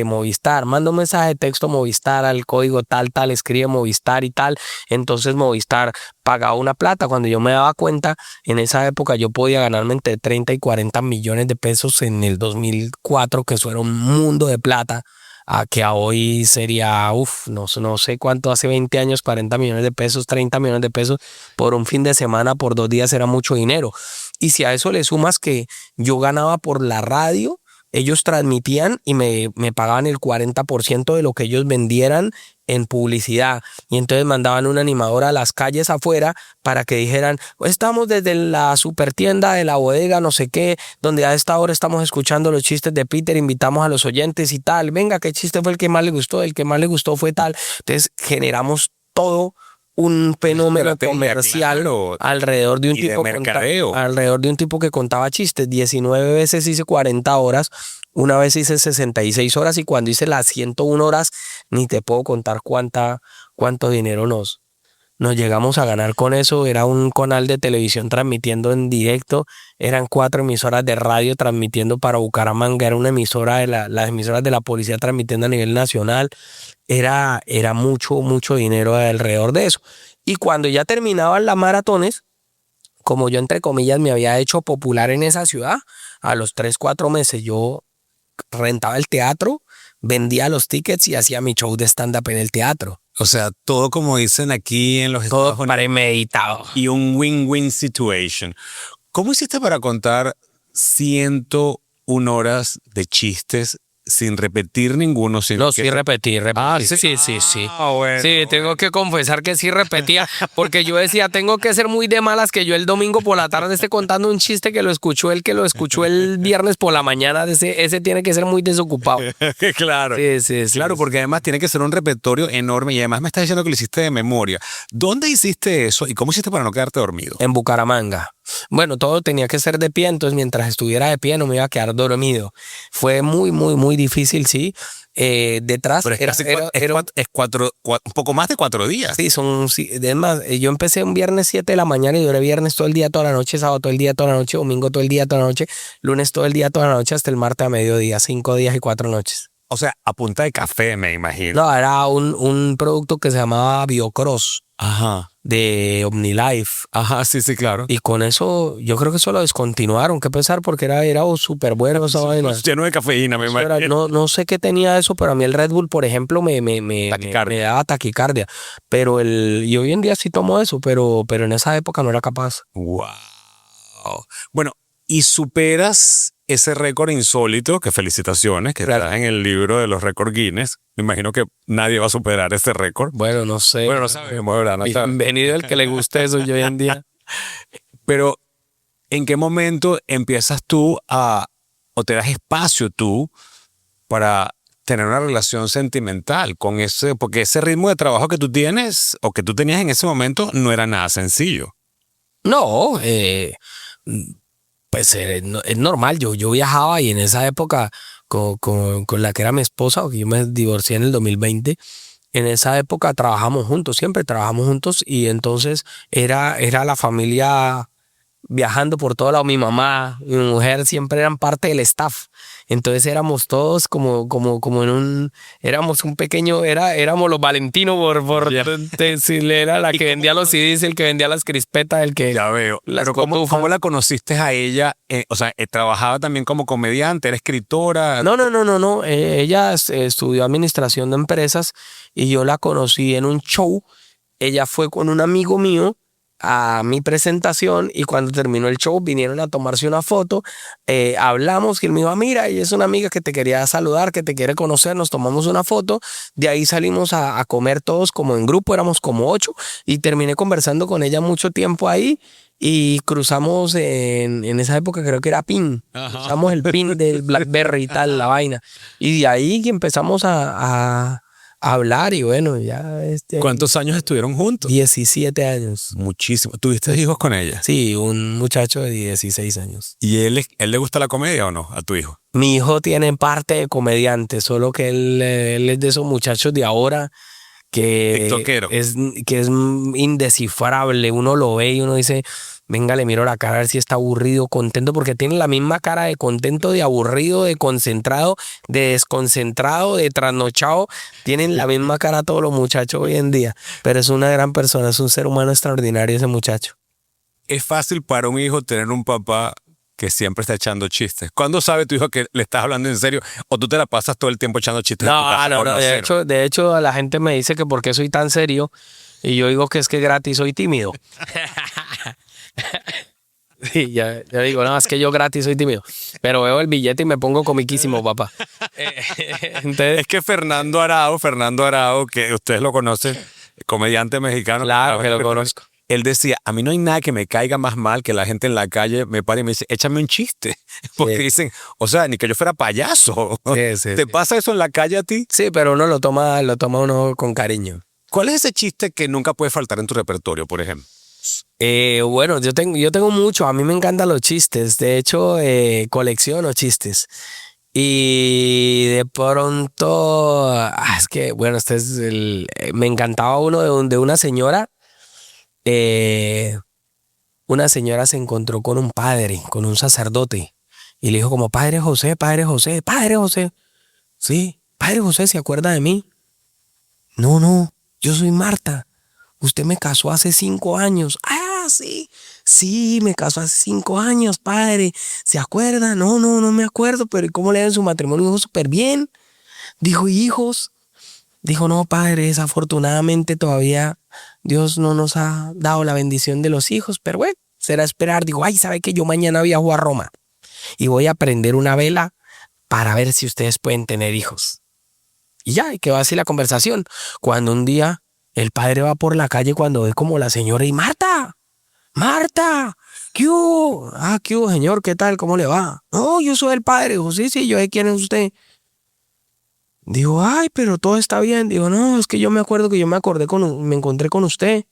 Speaker 2: Movistar. Mando un mensaje de texto Movistar al código tal, escribe Movistar y tal. Entonces Movistar pagaba una plata. Cuando yo me daba cuenta, en esa época yo podía ganarme entre 30 y 40 millones de pesos en el 2004, que eso era un mundo de plata, a que a hoy sería, no sé cuánto, hace 20 años, 40 millones de pesos, 30 millones de pesos por un fin de semana, por 2 días, era mucho dinero. Y si a eso le sumas que yo ganaba por la radio, ellos transmitían y me pagaban el 40% de lo que ellos vendieran en publicidad. Y entonces mandaban un animador a las calles afuera para que dijeran, estamos desde la super tienda de la bodega, no sé qué, donde a esta hora estamos escuchando los chistes de Peter, invitamos a los oyentes y tal. Venga, ¿qué chiste fue el que más le gustó? El que más le gustó fue tal. Entonces generamos todo un fenómeno comercial,
Speaker 1: claro,
Speaker 2: alrededor de un
Speaker 1: y de
Speaker 2: tipo
Speaker 1: mercadeo.
Speaker 2: alrededor de un tipo que contaba chistes. 19 veces hice 40 horas, una vez hice 66 horas y cuando hice las 101 horas ni te puedo contar cuánto dinero nos llegamos a ganar con eso. Era un canal de televisión transmitiendo en directo, eran 4 emisoras de radio transmitiendo para Bucaramanga, era una emisora de las emisoras de la policía transmitiendo a nivel nacional. Era mucho dinero alrededor de eso. Y cuando ya terminaban las maratones, como yo entre comillas me había hecho popular en esa ciudad, a los 3-4 meses yo rentaba el teatro, vendía los tickets y hacía mi show de stand-up en el teatro.
Speaker 1: O sea, todo como dicen aquí en los Estados
Speaker 2: Todo
Speaker 1: Unidos.
Speaker 2: premeditado.
Speaker 1: Y un win-win situation. ¿Cómo hiciste para contar 101 horas de chistes sin repetir ninguno?
Speaker 2: No, sí repetí. Sí.
Speaker 1: Bueno.
Speaker 2: Sí, tengo que confesar que sí repetía, porque yo decía, tengo que ser muy de malas que yo el domingo por la tarde esté contando un chiste que lo escuchó el viernes por la mañana, ese tiene que ser muy desocupado.
Speaker 1: Claro.
Speaker 2: Sí.
Speaker 1: Claro, porque además tiene que ser un repertorio enorme y además me estás diciendo que lo hiciste de memoria. ¿Dónde hiciste eso y cómo hiciste para no quedarte dormido?
Speaker 2: En Bucaramanga. Bueno, todo tenía que ser de pie, entonces mientras estuviera de pie no me iba a quedar dormido. Fue muy difícil, sí. Detrás
Speaker 1: Pero es un poco más de 4 días.
Speaker 2: Sí, es más, yo empecé un viernes 7 de la mañana y duré viernes todo el día, toda la noche, sábado todo el día, toda la noche, domingo todo el día, toda la noche, lunes todo el día, toda la noche, hasta el martes a mediodía, 5 días y 4 noches.
Speaker 1: O sea, a punta de café, me imagino.
Speaker 2: No, era un producto que se llamaba Biocross
Speaker 1: Ajá.
Speaker 2: de OmniLife.
Speaker 1: Ajá, sí, claro.
Speaker 2: Y con eso, yo creo que eso lo descontinuaron, qué pesar, porque era súper bueno esa vaina.
Speaker 1: Lleno de cafeína, me imagino.
Speaker 2: No sé qué tenía eso, pero a mí el Red Bull, por ejemplo, me daba taquicardia. Y hoy en día sí tomo eso, pero en esa época no era capaz.
Speaker 1: Wow. Bueno, y superas ese récord insólito, que felicitaciones, que está en el libro de los récords Guinness. Me imagino que nadie va a superar ese récord.
Speaker 2: Bueno, no sé.
Speaker 1: Bueno, no sabemos, ¿verdad? No sabemos.
Speaker 2: Bienvenido el que le guste eso yo hoy en día.
Speaker 1: Pero, ¿en qué momento empiezas tú o te das espacio tú para tener una relación sentimental con ese? Porque ese ritmo de trabajo que tú tienes o que tú tenías en ese momento no era nada sencillo.
Speaker 2: No, pues es normal. Yo viajaba y en esa época con la que era mi esposa, porque yo me divorcié en el 2020, en esa época trabajamos juntos, siempre trabajamos juntos y entonces era la familia viajando por todo lado. Mi mamá, mi mujer siempre eran parte del staff. Entonces éramos todos como éramos un pequeño, éramos los Valentinos era la que vendía los CDs, el que vendía las crispetas, el que...
Speaker 1: Ya veo. Pero ¿cómo la conociste a ella? O sea, ¿trabajaba también como comediante? ¿Era escritora?
Speaker 2: No. Ella estudió administración de empresas y yo la conocí en un show. Ella fue con un amigo mío a mi presentación y cuando terminó el show vinieron a tomarse una foto, hablamos y él me dijo, mira, ella es una amiga que te quería saludar, que te quiere conocer, nos tomamos una foto, de ahí salimos a comer todos como en grupo, éramos como 8 y terminé conversando con ella mucho tiempo ahí y cruzamos en esa época creo que era PIN, cruzamos el PIN del BlackBerry y tal, la vaina, y de ahí empezamos a hablar y bueno, ya...
Speaker 1: ¿Cuántos años estuvieron juntos?
Speaker 2: 17 años.
Speaker 1: Muchísimo. ¿Tuviste hijos con ella?
Speaker 2: Sí, un muchacho de 16 años.
Speaker 1: ¿Y él le gusta la comedia o no a tu hijo?
Speaker 2: Mi hijo tiene parte de comediante, solo que él es de esos muchachos de ahora que es indescifrable. Uno lo ve y uno dice, venga, le miro la cara a ver si está aburrido, contento, porque tiene la misma cara de contento, de aburrido, de concentrado, de desconcentrado, de trasnochado. Tienen la misma cara todos los muchachos hoy en día, pero es una gran persona, es un ser humano extraordinario ese muchacho.
Speaker 1: Es fácil para un hijo tener un papá que siempre está echando chistes. ¿Cuándo sabe tu hijo que le estás hablando en serio o tú te la pasas todo el tiempo echando chistes?
Speaker 2: No. De hecho, la gente me dice que por qué soy tan serio y yo digo que es que gratis soy tímido. Sí, ya digo, no, es que yo gratis soy tímido. Pero veo el billete y me pongo comiquísimo, papá. Entonces,
Speaker 1: Es que Fernando Arao, que ustedes lo conocen, comediante mexicano.
Speaker 2: claro que lo conozco.
Speaker 1: Él decía, a mí no hay nada que me caiga más mal que la gente en la calle me pare y me dice, échame un chiste. Porque
Speaker 2: Sí.
Speaker 1: dicen, o sea, ni que yo fuera payaso.
Speaker 2: Sí, sí,
Speaker 1: ¿Te
Speaker 2: sí.
Speaker 1: pasa eso en la calle a ti?
Speaker 2: Sí, pero uno lo toma uno con cariño.
Speaker 1: ¿Cuál es ese chiste que nunca puede faltar en tu repertorio, por ejemplo?
Speaker 2: Bueno, yo tengo mucho. A mí me encantan los chistes. De hecho, colecciono chistes. Y de pronto, es que, bueno, me encantaba uno de una señora. Una señora se encontró con un padre, con un sacerdote, y le dijo como, Padre José, Padre José, Padre José. Sí, Padre José, ¿se acuerda de mí? No, no, yo soy Marta. Usted me casó hace 5 años. Ah, sí, sí, me casó hace 5 años, padre. ¿Se acuerda? No, no, no me acuerdo, pero ¿y cómo le ven su matrimonio? Dijo, súper bien. Dijo, hijos. Dijo, no, padre, desafortunadamente todavía Dios no nos ha dado la bendición de los hijos, pero bueno, será esperar. Digo, ay, ¿sabe que yo mañana viajo a Roma y voy a prender una vela para ver si ustedes pueden tener hijos? Y ya, y quedó así la conversación. Cuando un día el padre va por la calle cuando ve como la señora y Marta, Marta, ¿qué hubo? Ah, ¿qué hubo, señor? ¿Qué tal? ¿Cómo le va? No, yo soy el padre. Dijo, sí, sí, yo sé quién es usted. Digo, ay, pero todo está bien. Digo, no, es que yo me acuerdo que me encontré con usted.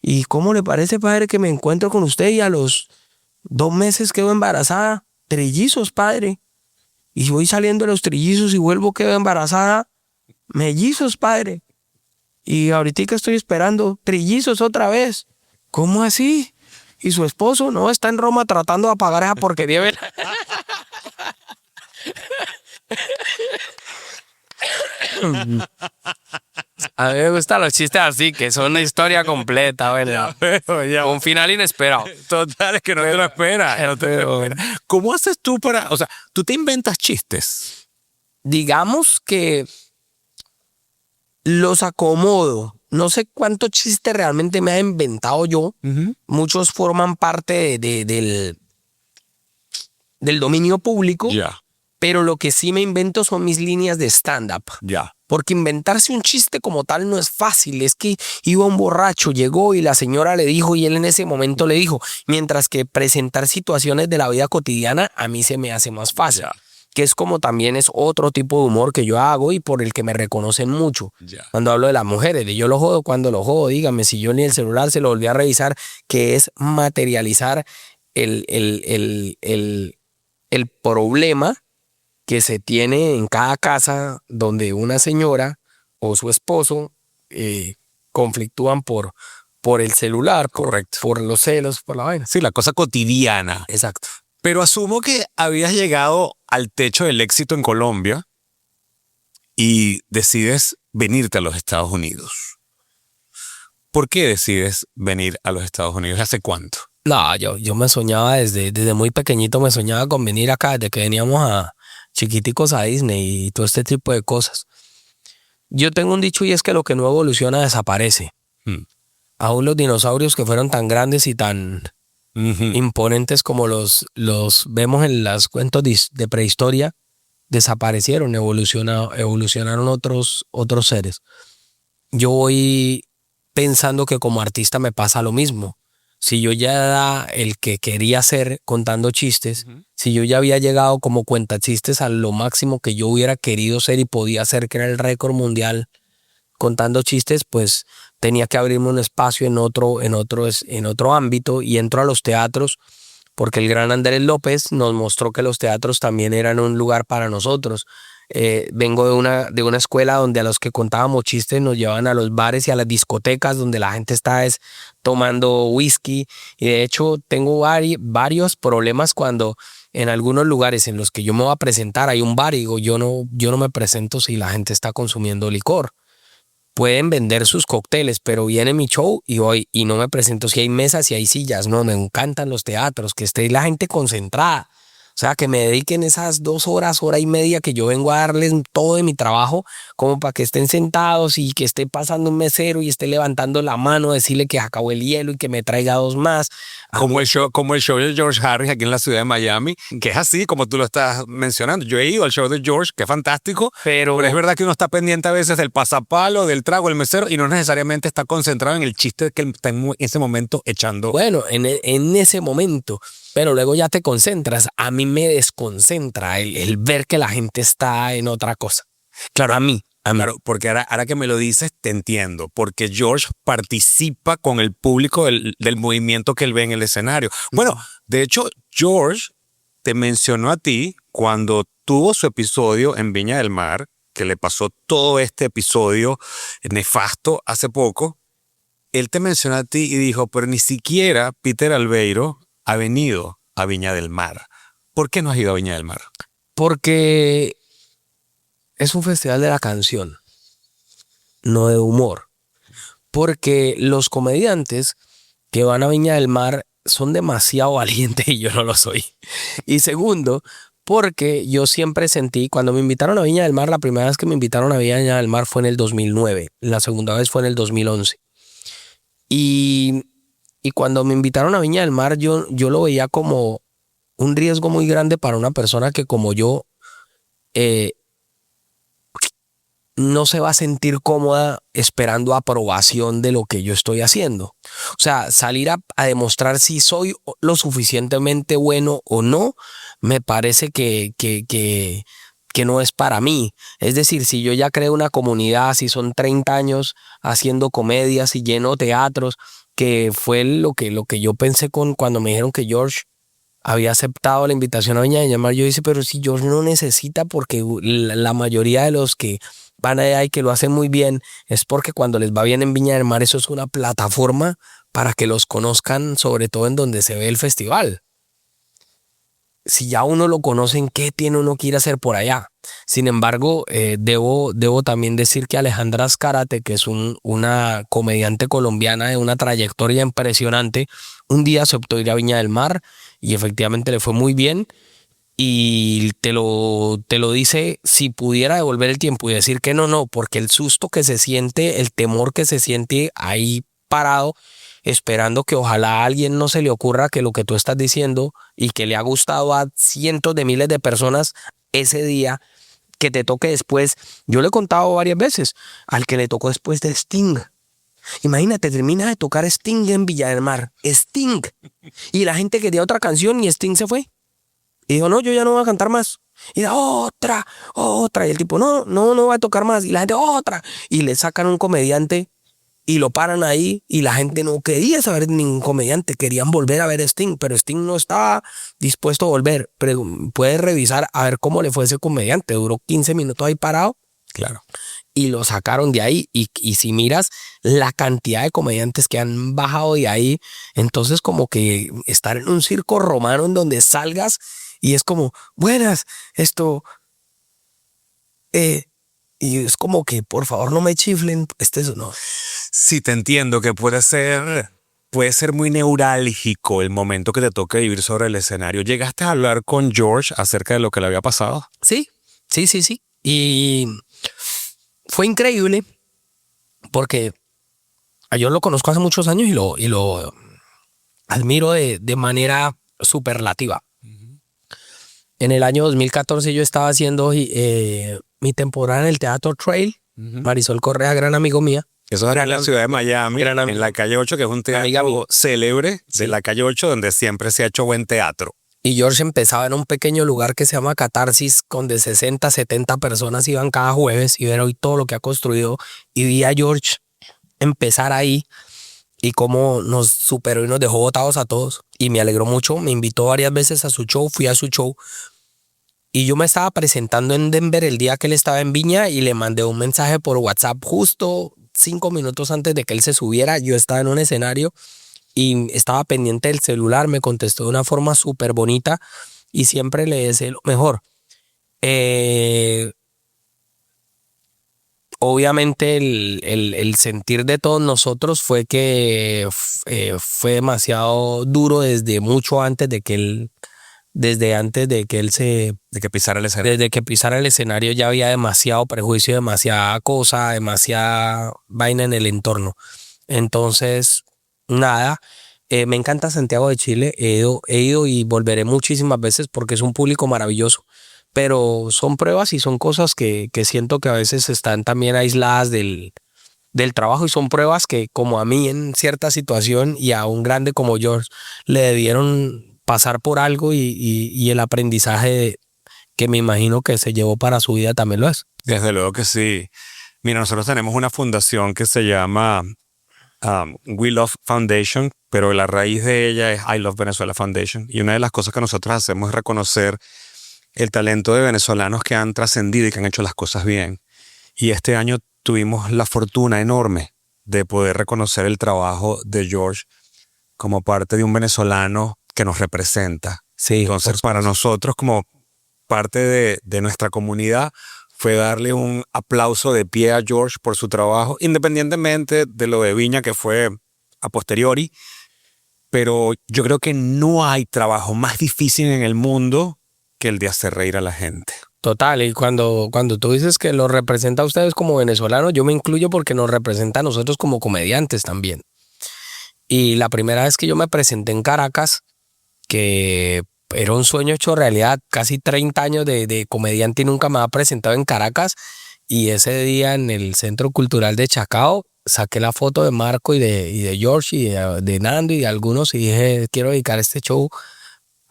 Speaker 2: ¿Y cómo le parece, padre, que me encuentro con usted y a los 2 meses quedo embarazada? Trillizos, padre. Y voy saliendo de los trillizos y vuelvo, quedo embarazada. Mellizos, padre. Y ahorita estoy esperando trillizos otra vez. ¿Cómo así? ¿Y su esposo no está en Roma tratando de apagar esa porquería? A mí me gustan los chistes así, que son una historia completa, ¿verdad? Un final inesperado.
Speaker 1: Total, es que no te lo esperas. ¿Cómo haces tú o sea, tú te inventas chistes?
Speaker 2: Digamos que los acomodo. No sé cuántos chistes realmente me he inventado yo. Muchos forman parte del dominio público.
Speaker 1: Ya,
Speaker 2: Pero lo que sí me invento son mis líneas de stand-up.
Speaker 1: ya.
Speaker 2: Porque inventarse un chiste como tal no es fácil. Es que iba un borracho, llegó y la señora le dijo y él en ese momento le dijo. Mientras que presentar situaciones de la vida cotidiana a mí se me hace más fácil.
Speaker 1: Ya.
Speaker 2: Que es como también es otro tipo de humor que yo hago y por el que me reconocen mucho.
Speaker 1: Ya.
Speaker 2: Cuando hablo de las mujeres, de yo lo jodo cuando lo jodo, dígame si yo ni el celular se lo volví a revisar, que es materializar el problema que se tiene en cada casa donde una señora o su esposo conflictúan por el celular, por los celos, por la vaina.
Speaker 1: Sí, la cosa cotidiana.
Speaker 2: Exacto.
Speaker 1: Pero asumo que habías llegado al techo del éxito en Colombia y decides venirte a los Estados Unidos. ¿Por qué decides venir a los Estados Unidos? ¿Hace cuánto?
Speaker 2: No, yo me soñaba desde muy pequeñito, me soñaba con venir acá, desde que veníamos a chiquiticos a Disney y todo este tipo de cosas. Yo tengo un dicho y es que lo que no evoluciona desaparece. Aún los dinosaurios que fueron tan grandes y tan imponentes como los vemos en los cuentos de prehistoria, desaparecieron, evolucionaron otros seres. Yo voy pensando que como artista me pasa lo mismo. Si yo ya era el que quería ser contando chistes, si yo ya había llegado como cuentachistes a lo máximo que yo hubiera querido ser y podía ser, que era el récord mundial contando chistes, pues tenía que abrirme un espacio en otro ámbito y entro a los teatros porque el gran Andrés López nos mostró que los teatros también eran un lugar para nosotros. Vengo de una escuela donde a los que contábamos chistes nos llevaban a los bares y a las discotecas donde la gente está tomando whisky, y de hecho tengo varios problemas cuando en algunos lugares en los que yo me voy a presentar hay un bar y digo yo no me presento si la gente está consumiendo licor. Pueden vender sus cócteles, pero viene mi show y voy y no me presento si hay mesas y hay sillas. No, me encantan los teatros, que esté la gente concentrada. O sea, que me dediquen esas 2 horas, hora y media que yo vengo a darles todo de mi trabajo, como para que estén sentados y que esté pasando un mesero y esté levantando la mano, decirle que acabó el hielo y que me traiga 2 más.
Speaker 1: Como el show de George Harris aquí en la ciudad de Miami, que es así como tú lo estás mencionando. Yo he ido al show de George, que es fantástico, pero es verdad que uno está pendiente a veces del pasapalo, del trago, del mesero, y no necesariamente está concentrado en el chiste que él está en ese momento echando.
Speaker 2: Bueno, en ese momento, pero luego ya te concentras. A mí me desconcentra el ver que la gente está en otra cosa.
Speaker 1: Claro, a mí. Claro, porque ahora que me lo dices, te entiendo. Porque George participa con el público del movimiento que él ve en el escenario. Bueno, de hecho, George te mencionó a ti cuando tuvo su episodio en Viña del Mar, que le pasó todo este episodio nefasto hace poco. Él te mencionó a ti y dijo, pero ni siquiera Peter Albeiro ha venido a Viña del Mar. ¿Por qué no has ido a Viña del Mar?
Speaker 2: Porque es un festival de la canción, no de humor. Porque los comediantes que van a Viña del Mar son demasiado valientes y yo no lo soy. Y segundo, porque yo siempre sentí, cuando me invitaron a Viña del Mar, la primera vez que me invitaron a Viña del Mar fue en el 2009, la segunda vez fue en el 2011. Y cuando me invitaron a Viña del Mar, yo lo veía como un riesgo muy grande para una persona que como yo no se va a sentir cómoda esperando aprobación de lo que yo estoy haciendo. O sea, salir a demostrar si soy lo suficientemente bueno o no, me parece que no es para mí. Es decir, si yo ya creo una comunidad, si son 30 años haciendo comedias y lleno teatros, que fue lo que yo pensé cuando me dijeron que George había aceptado la invitación a Viña del Mar. Yo dije, pero si George no necesita, porque la mayoría de los que van allá y que lo hacen muy bien es porque cuando les va bien en Viña del Mar, eso es una plataforma para que los conozcan, sobre todo en donde se ve el festival. Si ya uno lo conoce, ¿qué tiene uno que ir a hacer por allá? Sin embargo, debo también decir que Alejandra Azcárate, que es una comediante colombiana de una trayectoria impresionante, un día aceptó ir a Viña del Mar y efectivamente le fue muy bien. Y te lo dice si pudiera devolver el tiempo y decir que no, porque el susto que se siente, el temor que se siente ahí parado, esperando que ojalá a alguien no se le ocurra que lo que tú estás diciendo y que le ha gustado a cientos de miles de personas ese día, que te toque después. Yo le he contado varias veces al que le tocó después de Sting. Imagínate, termina de tocar Sting en Viña del Mar. Sting. Y la gente quería otra canción y Sting se fue. Y dijo, no, yo ya no voy a cantar más. Y da otra. Y el tipo, no va a tocar más. Y la gente, otra. Y le sacan un comediante y lo paran ahí. Y la gente no quería saber de ningún comediante. Querían volver a ver a Sting, pero Sting no estaba dispuesto a volver. Pero puedes revisar a ver cómo le fue ese comediante. Duró 15 minutos ahí parado.
Speaker 1: Claro.
Speaker 2: Y lo sacaron de ahí. Y si miras la cantidad de comediantes que han bajado de ahí, entonces como que estar en un circo romano en donde salgas y es como, buenas, y es como que por favor no me chiflen, no.
Speaker 1: Sí, te entiendo que puede ser muy neurálgico el momento que te toque vivir sobre el escenario. ¿Llegaste a hablar con George acerca de lo que le había pasado?
Speaker 2: Sí. Y fue increíble porque yo lo conozco hace muchos años y lo admiro de manera superlativa. En el año 2014 yo estaba haciendo mi temporada en el Teatro Trail. Marisol Correa, gran amigo mía.
Speaker 1: Eso era en la ciudad de Miami, en la calle 8, que es un teatro célebre de la calle 8, donde siempre se ha hecho buen teatro.
Speaker 2: Y George empezaba en un pequeño lugar que se llama Catarsis, donde 60, 70 personas iban cada jueves y ver hoy todo lo que ha construido. Y vi a George empezar ahí y cómo nos superó y nos dejó botados a todos. Y me alegró mucho, me invitó varias veces a su show, fui a su show. Y yo me estaba presentando en Denver el día que él estaba en Viña y le mandé un mensaje por WhatsApp justo 5 minutos antes de que él se subiera. Yo estaba en un escenario y estaba pendiente del celular, me contestó de una forma súper bonita y siempre le deseé lo mejor. Obviamente el sentir de todos nosotros fue que fue demasiado duro desde mucho antes de que él desde antes de que él
Speaker 1: De que pisara el escenario.
Speaker 2: desde que pisara el escenario ya había demasiado prejuicio, demasiada cosa, demasiada vaina en el entorno. Entonces, nada, me encanta Santiago de Chile, he ido y volveré muchísimas veces porque es un público maravilloso, pero son pruebas y son cosas que siento que a veces están también aisladas del trabajo y son pruebas que como a mí en cierta situación y a un grande como George le debieron pasar por algo y el aprendizaje que me imagino que se llevó para su vida también lo es.
Speaker 1: Desde luego que sí. Mira, nosotros tenemos una fundación que se llama We Love Foundation, pero la raíz de ella es I Love Venezuela Foundation. Y una de las cosas que nosotros hacemos es reconocer el talento de venezolanos que han trascendido y que han hecho las cosas bien. Y este año tuvimos la fortuna enorme de poder reconocer el trabajo de George como parte de un venezolano que nos representa.
Speaker 2: Sí,
Speaker 1: Entonces, para nosotros, como parte de nuestra comunidad, fue darle un aplauso de pie a George por su trabajo, independientemente de lo de Viña, que fue a posteriori. Pero yo creo que no hay trabajo más difícil en el mundo que el de hacer reír a la gente.
Speaker 2: total, y cuando tú dices que lo representa a ustedes como venezolanos, yo me incluyo porque nos representa a nosotros como comediantes también. Y la primera vez que yo me presenté en Caracas, que era un sueño hecho realidad, casi 30 años de comediante y nunca me había presentado en Caracas, y ese día en el Centro Cultural de Chacao saqué la foto de Marco y de George y de Nando y de algunos y dije, quiero dedicar este show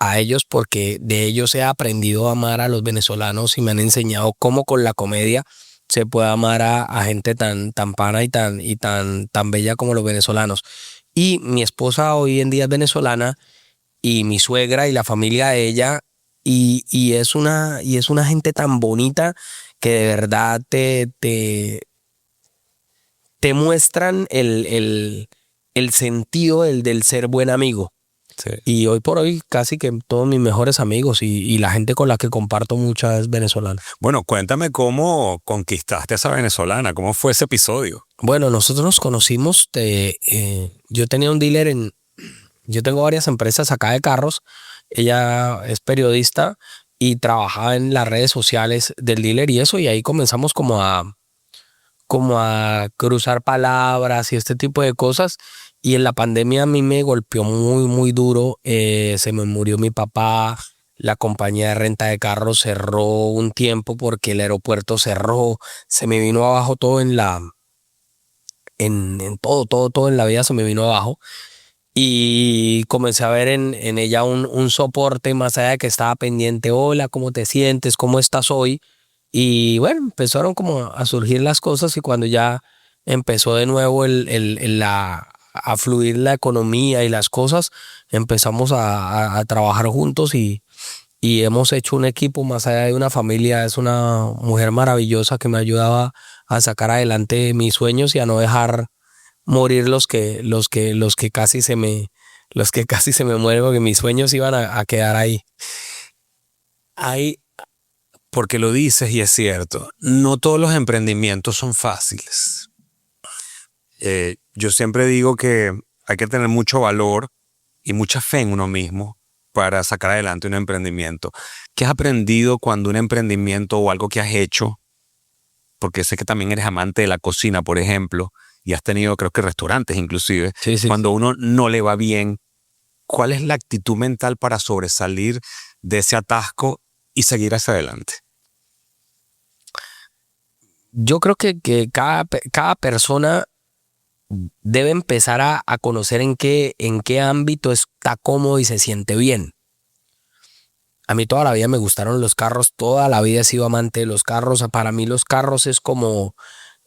Speaker 2: a ellos porque de ellos he aprendido a amar a los venezolanos y me han enseñado cómo con la comedia se puede amar a gente tan pana y tan bella como los venezolanos. Y mi esposa hoy en día es venezolana y mi suegra y la familia de ella y es una gente tan bonita que de verdad te muestran el sentido del ser buen amigo.
Speaker 1: Sí.
Speaker 2: Y hoy por hoy casi que todos mis mejores amigos y la gente con la que comparto mucho es venezolana.
Speaker 1: Bueno, cuéntame cómo conquistaste a esa venezolana, cómo fue ese episodio.
Speaker 2: Bueno, nosotros nos conocimos, yo tenía un dealer yo tengo varias empresas acá de carros, ella es periodista y trabajaba en las redes sociales del dealer y eso, y ahí comenzamos como a cruzar palabras y este tipo de cosas. Y en la pandemia a mí me golpeó muy, muy duro. Se me murió mi papá. La compañía de renta de carros cerró un tiempo porque el aeropuerto cerró. Se me vino abajo todo en todo en la vida se me vino abajo. Y comencé a ver en ella un soporte más allá de que estaba pendiente. Hola, ¿cómo te sientes? ¿Cómo estás hoy? Y bueno, empezaron como a surgir las cosas y cuando ya empezó de nuevo a fluir la economía y las cosas, empezamos a trabajar juntos y hemos hecho un equipo más allá de una familia. Es una mujer maravillosa que me ayudaba a sacar adelante mis sueños y a no dejar morir los que casi se me mueren porque mis sueños iban a quedar ahí.
Speaker 1: Porque lo dices y es cierto, no todos los emprendimientos son fáciles. Yo siempre digo que hay que tener mucho valor y mucha fe en uno mismo para sacar adelante un emprendimiento. ¿Qué has aprendido cuando un emprendimiento o algo que has hecho, porque sé que también eres amante de la cocina, por ejemplo, y has tenido creo que restaurantes inclusive,
Speaker 2: Sí.
Speaker 1: cuando uno no le va bien, ¿cuál es la actitud mental para sobresalir de ese atasco y seguir hacia adelante?
Speaker 2: Yo creo que cada persona debe empezar a conocer en qué ámbito está cómodo y se siente bien. A mí toda la vida me gustaron los carros, toda la vida he sido amante de los carros. Para mí los carros es como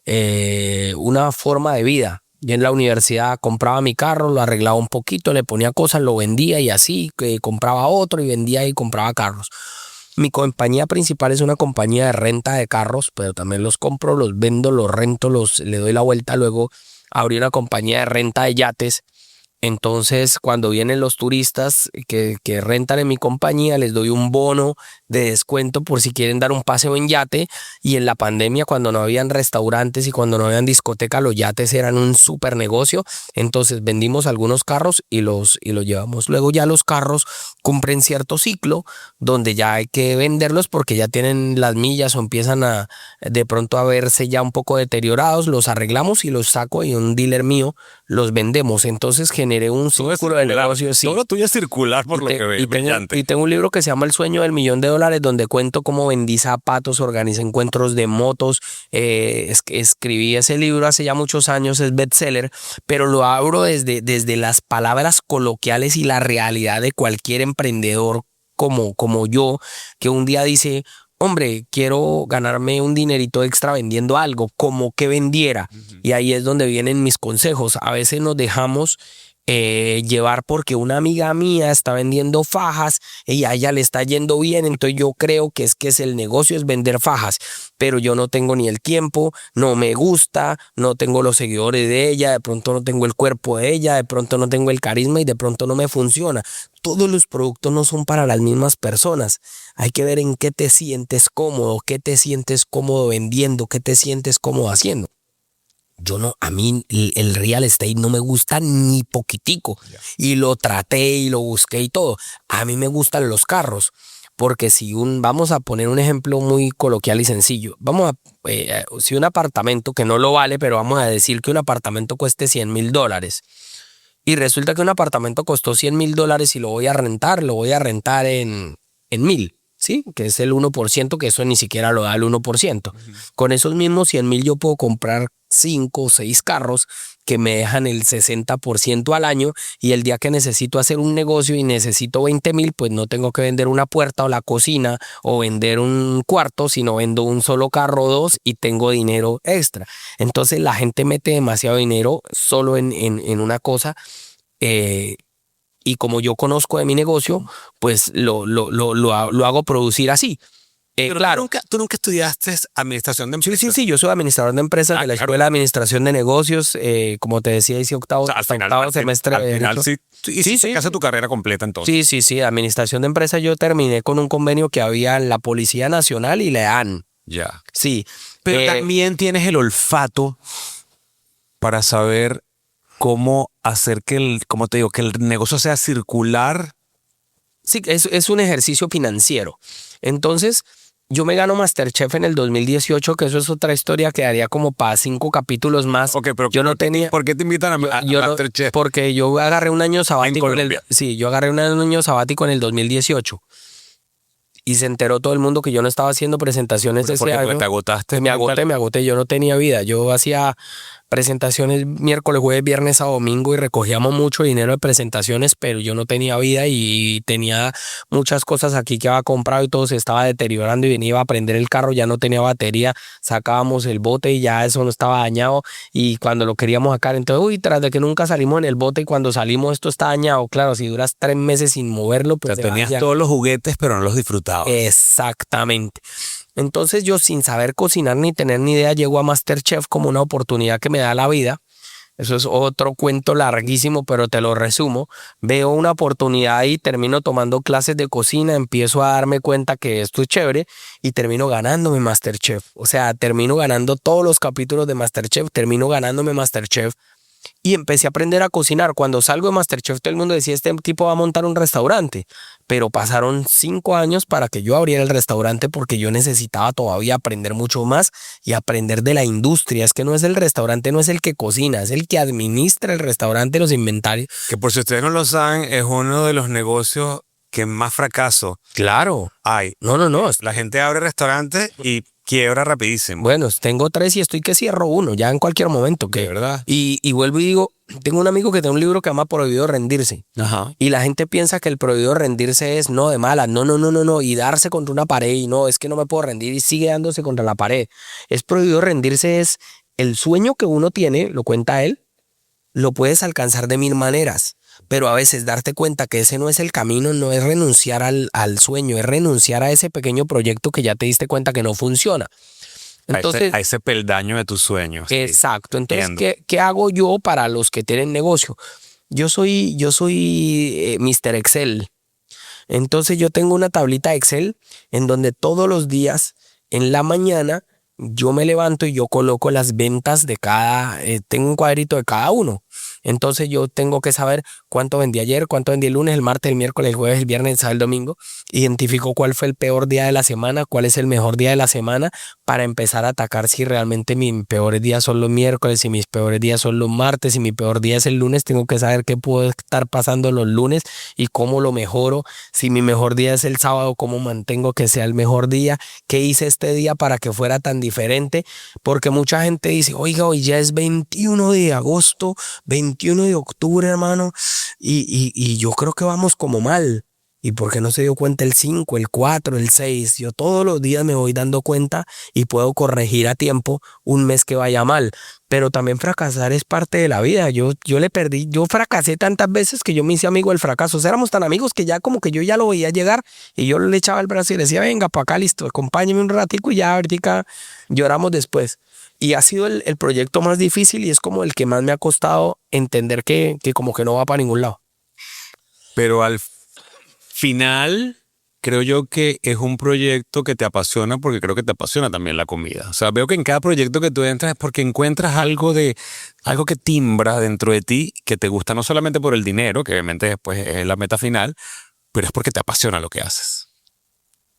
Speaker 2: una forma de vida. Yo en la universidad compraba mi carro, lo arreglaba un poquito, le ponía cosas, lo vendía y así, compraba otro y vendía y compraba carros. Mi compañía principal es una compañía de renta de carros, pero también los compro, los vendo, los rento, le doy la vuelta. Luego abrí una compañía de renta de yates. Entonces, cuando vienen los turistas que rentan en mi compañía, les doy un bono de descuento por si quieren dar un paseo en yate, y en la pandemia cuando no habían restaurantes y cuando no habían discoteca, los yates eran un súper negocio. Entonces vendimos algunos carros y los llevamos. Luego ya los carros cumplen cierto ciclo donde ya hay que venderlos porque ya tienen las millas o empiezan a de pronto a verse ya un poco deteriorados, los arreglamos y los saco y un dealer mío los vendemos. Entonces generé un círculo de negocio. Sí.
Speaker 1: Todo lo tuyo es circular por lo que veo.
Speaker 2: Y tengo un libro que se llama El sueño del millón de dólares, donde cuento cómo vendí zapatos, organicé encuentros de motos. Escribí ese libro hace ya muchos años, es bestseller, pero lo abro desde las palabras coloquiales y la realidad de cualquier emprendedor como yo, que un día dice: hombre, quiero ganarme un dinerito extra vendiendo algo, como que vendiera. Y ahí es donde vienen mis consejos. A veces nos dejamos llevar porque una amiga mía está vendiendo fajas y a ella le está yendo bien, entonces yo creo que es el negocio es vender fajas, pero yo no tengo ni el tiempo, no me gusta, no tengo los seguidores de ella, de pronto no tengo el cuerpo de ella, de pronto no tengo el carisma y de pronto no me funciona. Todos los productos no son para las mismas personas. Hay que ver en qué te sientes cómodo, vendiendo, qué te sientes cómodo haciendo. A mí el real estate no me gusta ni poquitico. Y lo traté y lo busqué y todo. A mí me gustan los carros. Porque vamos a poner un ejemplo muy coloquial y sencillo. Si un apartamento, que no lo vale, pero vamos a decir que un apartamento cueste $100,000. Y resulta que un apartamento costó $100,000 y lo voy a rentar en 1,000. ¿Sí? Que es el 1%, que eso ni siquiera lo da el 1%. Con esos mismos 100,000 yo puedo comprar 5 o 6 carros que me dejan el 60% al año, y el día que necesito hacer un negocio y necesito 20,000, pues no tengo que vender una puerta o la cocina o vender un cuarto, sino vendo un solo carro o 2 y tengo dinero extra. Entonces la gente mete demasiado dinero solo en una cosa. Y como yo conozco de mi negocio, pues lo hago producir así.
Speaker 1: Pero
Speaker 2: claro.
Speaker 1: tú nunca estudiaste administración de empresas.
Speaker 2: Sí, yo soy administrador de empresas de la Escuela de Administración de Negocios. Como te decía, hice octavo semestre.
Speaker 1: Al final sí hiciste tu carrera completa entonces.
Speaker 2: Sí, administración de empresas. Yo terminé con un convenio que había en la Policía Nacional y la EAN.
Speaker 1: Ya.
Speaker 2: Sí.
Speaker 1: Pero también tienes el olfato para saber cómo hacer que el negocio sea circular.
Speaker 2: Sí, es un ejercicio financiero. Entonces, yo me gano MasterChef en el 2018, que eso es otra historia que daría como para 5 capítulos más.
Speaker 1: Ok, pero
Speaker 2: yo no tenía.
Speaker 1: ¿Por qué te invitan a MasterChef?
Speaker 2: Porque yo agarré un año sabático.
Speaker 1: Yo
Speaker 2: agarré un año sabático en el 2018. Y se enteró todo el mundo que yo no estaba haciendo presentaciones ese año.
Speaker 1: Porque te agotaste.
Speaker 2: Me agoté. Yo no tenía vida. Yo hacía presentaciones miércoles, jueves, viernes a domingo y recogíamos mucho dinero de presentaciones, pero yo no tenía vida y tenía muchas cosas aquí que había comprado y todo se estaba deteriorando, y venía a prender el carro, ya no tenía batería, sacábamos el bote y ya eso no estaba dañado, y cuando lo queríamos sacar, entonces, tras de que nunca salimos en el bote, y cuando salimos esto está dañado. Claro, si duras 3 meses sin moverlo, pues...
Speaker 1: O sea, tenías todos los juguetes, pero no los disfrutabas.
Speaker 2: Exactamente. Entonces yo, sin saber cocinar ni tener ni idea, llego a MasterChef como una oportunidad que me da la vida. Eso es otro cuento larguísimo, pero te lo resumo. Veo una oportunidad y termino tomando clases de cocina, empiezo a darme cuenta que esto es chévere y termino ganándome MasterChef. O sea, termino ganando todos los capítulos de MasterChef, termino ganándome MasterChef. Y empecé a aprender a cocinar. Cuando salgo de MasterChef, todo el mundo decía: este tipo va a montar un restaurante. Pero pasaron 5 años para que yo abriera el restaurante, porque yo necesitaba todavía aprender mucho más y aprender de la industria. Es que no es el restaurante, no es el que cocina, es el que administra el restaurante, los inventarios.
Speaker 1: Que por si ustedes no lo saben, es uno de los negocios que más fracaso hay.
Speaker 2: No.
Speaker 1: La gente abre restaurantes y quiebra rapidísimo.
Speaker 2: Bueno, tengo 3 y estoy que cierro uno ya en cualquier momento.
Speaker 1: De verdad.
Speaker 2: Y vuelvo y digo, tengo un amigo que tiene un libro que se llama Prohibido Rendirse.
Speaker 1: Ajá.
Speaker 2: Y la gente piensa que el prohibido rendirse es no de mala, no, y darse contra una pared y no, es que no me puedo rendir y sigue dándose contra la pared. Es prohibido rendirse, es el sueño que uno tiene, lo cuenta él, lo puedes alcanzar de 1000 maneras. Pero a veces darte cuenta que ese no es el camino, no es renunciar al sueño, es renunciar a ese pequeño proyecto que ya te diste cuenta que no funciona. Entonces,
Speaker 1: a ese peldaño de tus sueños.
Speaker 2: Exacto. Entonces, ¿qué hago yo para los que tienen negocio? Yo soy Mr. Excel. Entonces yo tengo una tablita Excel en donde todos los días en la mañana yo me levanto y yo coloco las ventas de cada, tengo un cuadrito de cada uno. Entonces yo tengo que saber cuánto vendí ayer, cuánto vendí el lunes, el martes, el miércoles, el jueves, el viernes, el sábado, el domingo. Identifico cuál fue el peor día de la semana, cuál es el mejor día de la semana para empezar a atacar si realmente mis peores días son los miércoles, si mis peores días son los martes, si mi peor día es el lunes. Tengo que saber qué puedo estar pasando los lunes y cómo lo mejoro. Si mi mejor día es el sábado, cómo mantengo que sea el mejor día, qué hice este día para que fuera tan diferente, porque mucha gente dice, oiga, hoy ya es 21 de agosto, 21 de octubre, hermano, y yo creo que vamos como mal. ¿Y por qué no se dio cuenta el 5, el 4, el 6? Yo todos los días me voy dando cuenta y puedo corregir a tiempo un mes que vaya mal. Pero también fracasar es parte de la vida. Yo fracasé tantas veces que yo me hice amigo del fracaso. O sea, éramos tan amigos que ya como que yo ya lo veía llegar y yo le echaba el brazo y le decía, venga, para acá, listo, acompáñeme un ratico y ya ahorita lloramos después. Y ha sido el proyecto más difícil y es como el que más me ha costado entender que como que no va para ningún lado.
Speaker 1: Pero al final, creo yo que es un proyecto que te apasiona porque creo que te apasiona también la comida. O sea, veo que en cada proyecto que tú entras es porque encuentras algo que timbra dentro de ti, que te gusta no solamente por el dinero, que obviamente después es la meta final, pero es porque te apasiona lo que haces.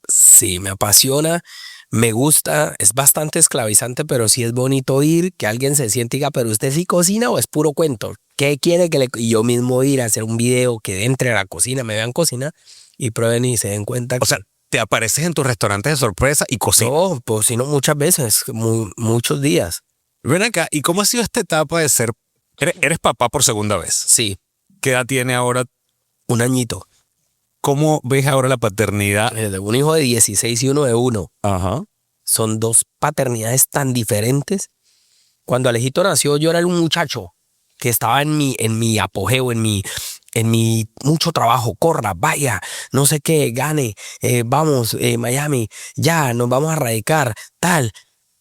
Speaker 2: Sí, me apasiona, me gusta, es bastante esclavizante, pero sí es bonito ir, que alguien se siente y diga, pero ¿usted sí cocina o es puro cuento? ¿Qué quiere que y yo mismo ir a hacer un video que entre a la cocina, me vean cocinar y prueben y se den cuenta?
Speaker 1: O sea, te apareces en tus restaurantes de sorpresa y cocinas.
Speaker 2: No, cocino muchas veces, muchos días.
Speaker 1: Ven acá, ¿y cómo ha sido esta etapa de ser... Eres papá por segunda vez?
Speaker 2: Sí.
Speaker 1: ¿Qué edad tiene ahora?
Speaker 2: 1 añito.
Speaker 1: ¿Cómo ves ahora la paternidad?
Speaker 2: De un hijo de 16 y uno de 1.
Speaker 1: Ajá.
Speaker 2: Son 2 paternidades tan diferentes. Cuando Alejito nació, yo era un muchacho que estaba en mi apogeo, en mi mucho trabajo, corra, vaya, no sé qué, gane, vamos, Miami, ya, nos vamos a radicar, tal.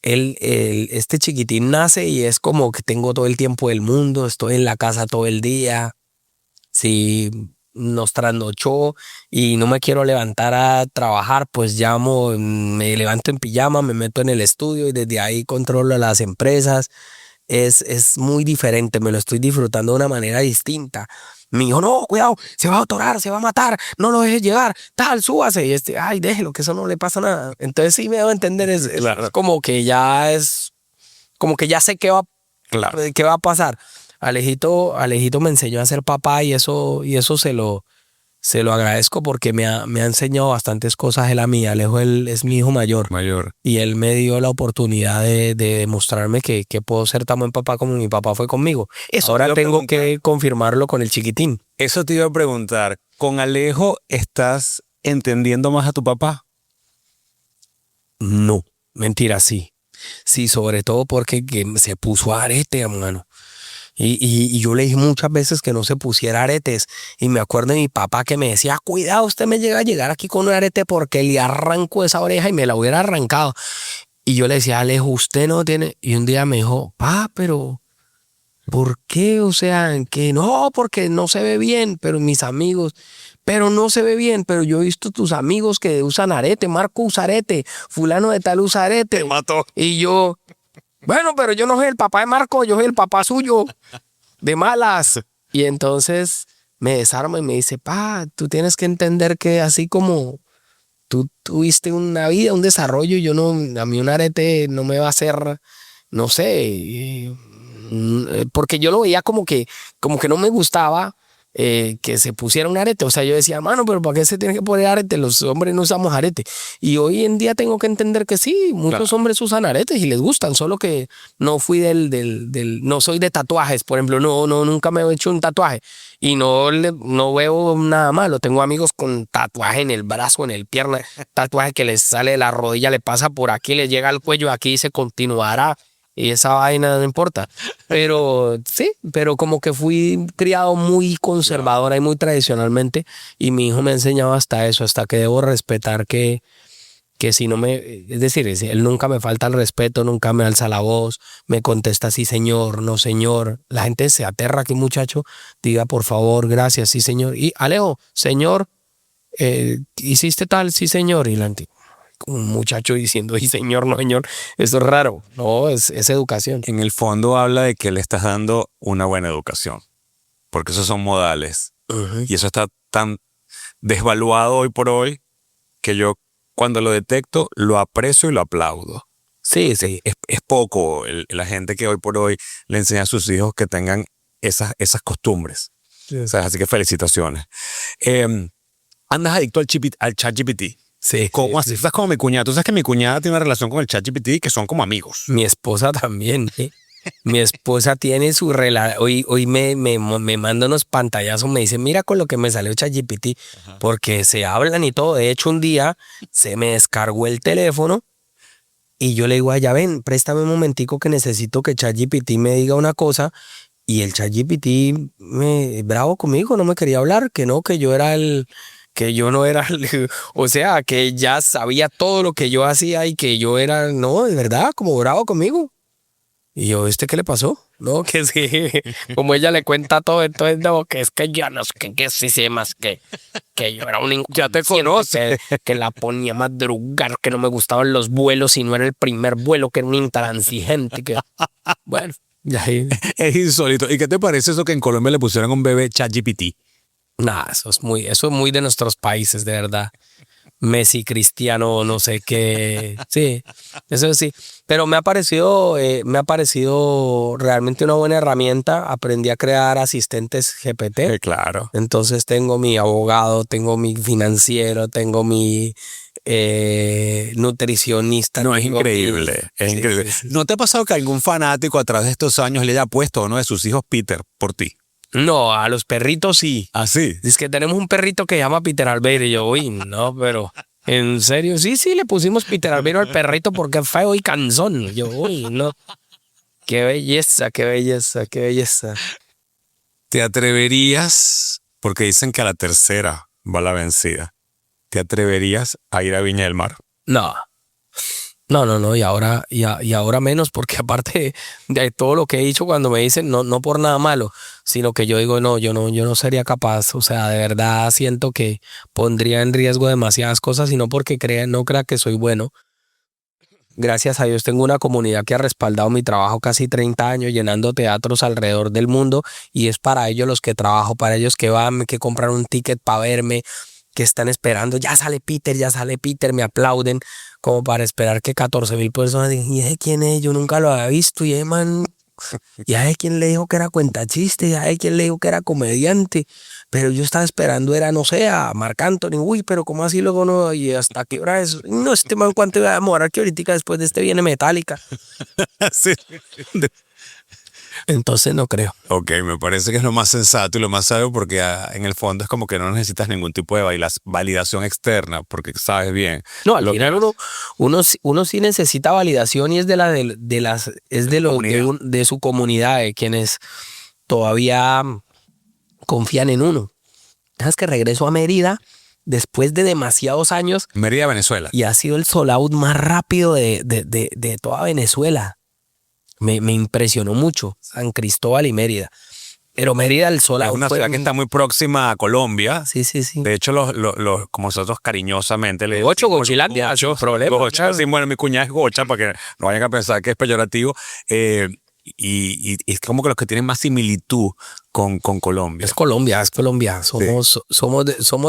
Speaker 2: Este chiquitín nace y es como que tengo todo el tiempo del mundo, estoy en la casa todo el día. Si nos trasnochó y no me quiero levantar a trabajar, pues llamo, me levanto en pijama, me meto en el estudio y desde ahí controlo las empresas. Es muy diferente, me lo estoy disfrutando de una manera distinta. Me dijo, no, cuidado, se va a atorar, se va a matar, no lo dejes llegar, tal, súbase. Y ay, déjelo, que eso no le pasa nada. Entonces sí me debo entender,
Speaker 1: Claro.
Speaker 2: como que ya sé qué va a pasar. Alejito me enseñó a ser papá y eso se lo agradezco porque me ha enseñado bastantes cosas él a mí. Alejo, él es mi hijo mayor. Y él me dio la oportunidad de demostrarme que puedo ser tan buen papá como mi papá fue conmigo. Ahora tengo que confirmarlo con el chiquitín.
Speaker 1: Eso te iba a preguntar. ¿Con Alejo estás entendiendo más a tu papá?
Speaker 2: No, mentira, sí. Sí, sobre todo porque se puso arete, hermano. Y yo le dije muchas veces que no se pusiera aretes. Y me acuerdo de mi papá que me decía, cuidado, usted me llega a llegar aquí con un arete porque le arranco esa oreja y me la hubiera arrancado. Y yo le decía, Alejo, usted no tiene... Y un día me dijo, pero ¿por qué? O sea, que no, porque no se ve bien, pero mis amigos... Pero no se ve bien, pero yo he visto tus amigos que usan arete, Marco usa arete, fulano de tal usa arete.
Speaker 1: Te mató.
Speaker 2: Y yo... Bueno, pero yo no soy el papá de Marco, yo soy el papá suyo, de malas. Y entonces me desarma y me dice, tú tienes que entender que así como tú tuviste una vida, un desarrollo, a mí un arete no me va a hacer, no sé, porque yo lo veía como que no me gustaba. Que se pusiera un arete, o sea, yo decía, hermano, pero ¿para qué se tiene que poner arete? Los hombres no usamos arete. Y hoy en día tengo que entender que sí, muchos hombres usan aretes y les gustan, solo que no fui no soy de tatuajes, por ejemplo, nunca me he hecho un tatuaje y no veo nada malo. Tengo amigos con tatuaje en el brazo, en el pierna, tatuaje que les sale de la rodilla, le pasa por aquí, le llega al cuello, aquí dice continuará. Y esa vaina no importa. Pero sí, pero como que fui criado muy conservadora y muy tradicionalmente. Y mi hijo me ha enseñado hasta eso, hasta que debo respetar que si no es decir, él nunca me falta el respeto, nunca me alza la voz, me contesta sí señor, no señor. La gente se aterra aquí, muchacho, diga por favor, gracias, sí señor. Y Alejo, señor, ¿hiciste tal? Sí, señor. Y un muchacho diciendo, sí, señor, no, señor. Eso es raro. No, es educación.
Speaker 1: En el fondo habla de que le estás dando una buena educación, porque esos son modales.
Speaker 2: Ujú.
Speaker 1: Y eso está tan desvaluado hoy por hoy que yo cuando lo detecto lo aprecio y lo aplaudo.
Speaker 2: Sí, sí.
Speaker 1: Es poco la gente que hoy por hoy le enseña a sus hijos que tengan esas costumbres. O sea, así que felicitaciones. Andas adicto al ChatGPT.
Speaker 2: Sí.
Speaker 1: ¿Cómo
Speaker 2: sí,
Speaker 1: así? Estás como mi cuñada. Tú sabes que mi cuñada tiene una relación con el ChatGPT que son como amigos.
Speaker 2: Mi esposa también. Mi esposa tiene su relación. Hoy me manda unos pantallazos, me dice, mira con lo que me salió ChatGPT, porque se hablan y todo. De hecho, un día se me descargó el teléfono y yo le digo a ella, ven, préstame un momentico que necesito que ChatGPT me diga una cosa. Y el ChatGPT bravo conmigo, no me quería hablar, que no, que yo era que yo no era, o sea, que ya sabía todo lo que yo hacía y que yo era, no, de verdad, como bravo conmigo. Y yo, ¿qué le pasó? No, que sí, como ella le cuenta todo, entonces no, que es que ya no sé, que sí sé más que yo era un
Speaker 1: Ya te conoce.
Speaker 2: que la ponía a madrugar, que no me gustaban los vuelos y no era el primer vuelo, que era un intransigente, que bueno, ya ahí.
Speaker 1: Es insólito. ¿Y qué te parece eso que en Colombia le pusieron a un bebé ChatGPT?
Speaker 2: Nah, eso es muy de nuestros países, de verdad. Messi, Cristiano, no sé qué. Sí, eso sí. Pero me ha parecido realmente una buena herramienta. Aprendí a crear asistentes GPT.
Speaker 1: Claro.
Speaker 2: Entonces tengo mi abogado, tengo mi financiero, tengo mi nutricionista.
Speaker 1: No, es
Speaker 2: tengo
Speaker 1: increíble. Es
Speaker 2: Sí,
Speaker 1: increíble.
Speaker 2: sí, sí.
Speaker 1: ¿No te ha pasado que algún fanático a través de estos años le haya puesto a uno de sus hijos Peter por ti?
Speaker 2: No, a los perritos sí.
Speaker 1: Así.
Speaker 2: Dice que tenemos un perrito que se llama Peter Albeiro. Y yo, uy, no, pero ¿en serio? Sí, le pusimos Peter Albeiro al perrito porque es feo y cansón. Y yo, uy, no. Qué belleza, qué belleza, qué belleza.
Speaker 1: ¿Te atreverías, porque dicen que a la tercera va la vencida, ¿te atreverías a ir a Viña del Mar?
Speaker 2: No. No, y ahora menos, porque aparte de todo lo que he dicho cuando me dicen, no por nada malo, sino que yo digo, no, yo no sería capaz, o sea, de verdad siento que pondría en riesgo demasiadas cosas y no porque no crea que soy bueno. Gracias a Dios tengo una comunidad que ha respaldado mi trabajo casi 30 años llenando teatros alrededor del mundo y es para ellos los que trabajo, para ellos que van, que compran un ticket para verme, que están esperando, ya sale Peter, me aplauden, como para esperar que 14,000 personas digan, ¿y ese quién es? Yo nunca lo había visto, y ese man, ¿y a quién le dijo que era cuentachiste? ¿Y a quién le dijo que era comediante? Pero yo estaba esperando, era, no sé, a Marc Anthony, uy, pero ¿cómo así luego no? ¿Y hasta qué hora es? No, man, ¿cuánto iba a demorar? Que ahorita después de viene Metallica.
Speaker 1: Sí.
Speaker 2: Entonces no creo.
Speaker 1: Ok, me parece que es lo más sensato y lo más sabio porque en el fondo es como que no necesitas ningún tipo de validación externa porque sabes bien.
Speaker 2: No, al final uno sí necesita validación y es de su comunidad, de quienes todavía confían en uno. ¿Sabes que regreso a Mérida después de demasiados años?
Speaker 1: Mérida, Venezuela.
Speaker 2: Y ha sido el sold out más rápido de toda Venezuela. Me impresionó mucho San Cristóbal y Mérida. Pero Mérida, el sold
Speaker 1: Es
Speaker 2: out
Speaker 1: una ciudad que está muy próxima a Colombia.
Speaker 2: Sí.
Speaker 1: De hecho, como nosotros cariñosamente le
Speaker 2: Gocho, Gochilandia, sin problema.
Speaker 1: Gocha. Sí, bueno, mi cuñada es Gocha, para que no vayan a pensar que es peyorativo. Y es como que los que tienen más similitud con Colombia.
Speaker 2: Es Colombia. Somos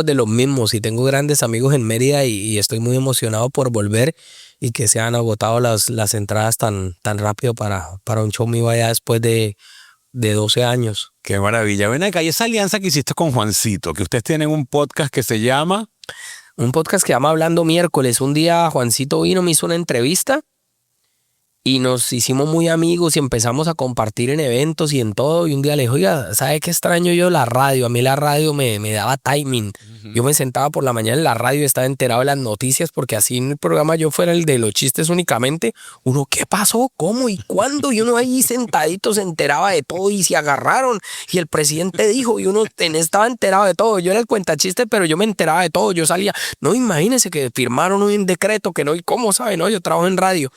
Speaker 2: de los mismos y tengo grandes amigos en Mérida y estoy muy emocionado por volver y que se han agotado las entradas tan rápido para un show mío allá después de 12 años.
Speaker 1: Qué maravilla. Ven acá, y esa alianza que hiciste con Juancito, que ustedes tienen un podcast que se llama...
Speaker 2: Un podcast que se llama Hablando Miércoles. Un día Juancito vino, me hizo una entrevista y nos hicimos muy amigos y empezamos a compartir en eventos y en todo. Y un día le dije, oiga, ¿sabe qué extraño yo la radio? A mí la radio me daba timing. Yo me sentaba por la mañana en la radio y estaba enterado de las noticias porque así en el programa yo fuera el de los chistes únicamente. Uno, ¿qué pasó? ¿Cómo? ¿Y cuándo? Y uno ahí sentadito se enteraba de todo y se agarraron. Y el presidente dijo y uno estaba enterado de todo. Yo era el cuentachiste, pero yo me enteraba de todo. Yo salía, no, imagínense que firmaron un decreto que no, ¿y cómo sabe? No, yo trabajo en radio.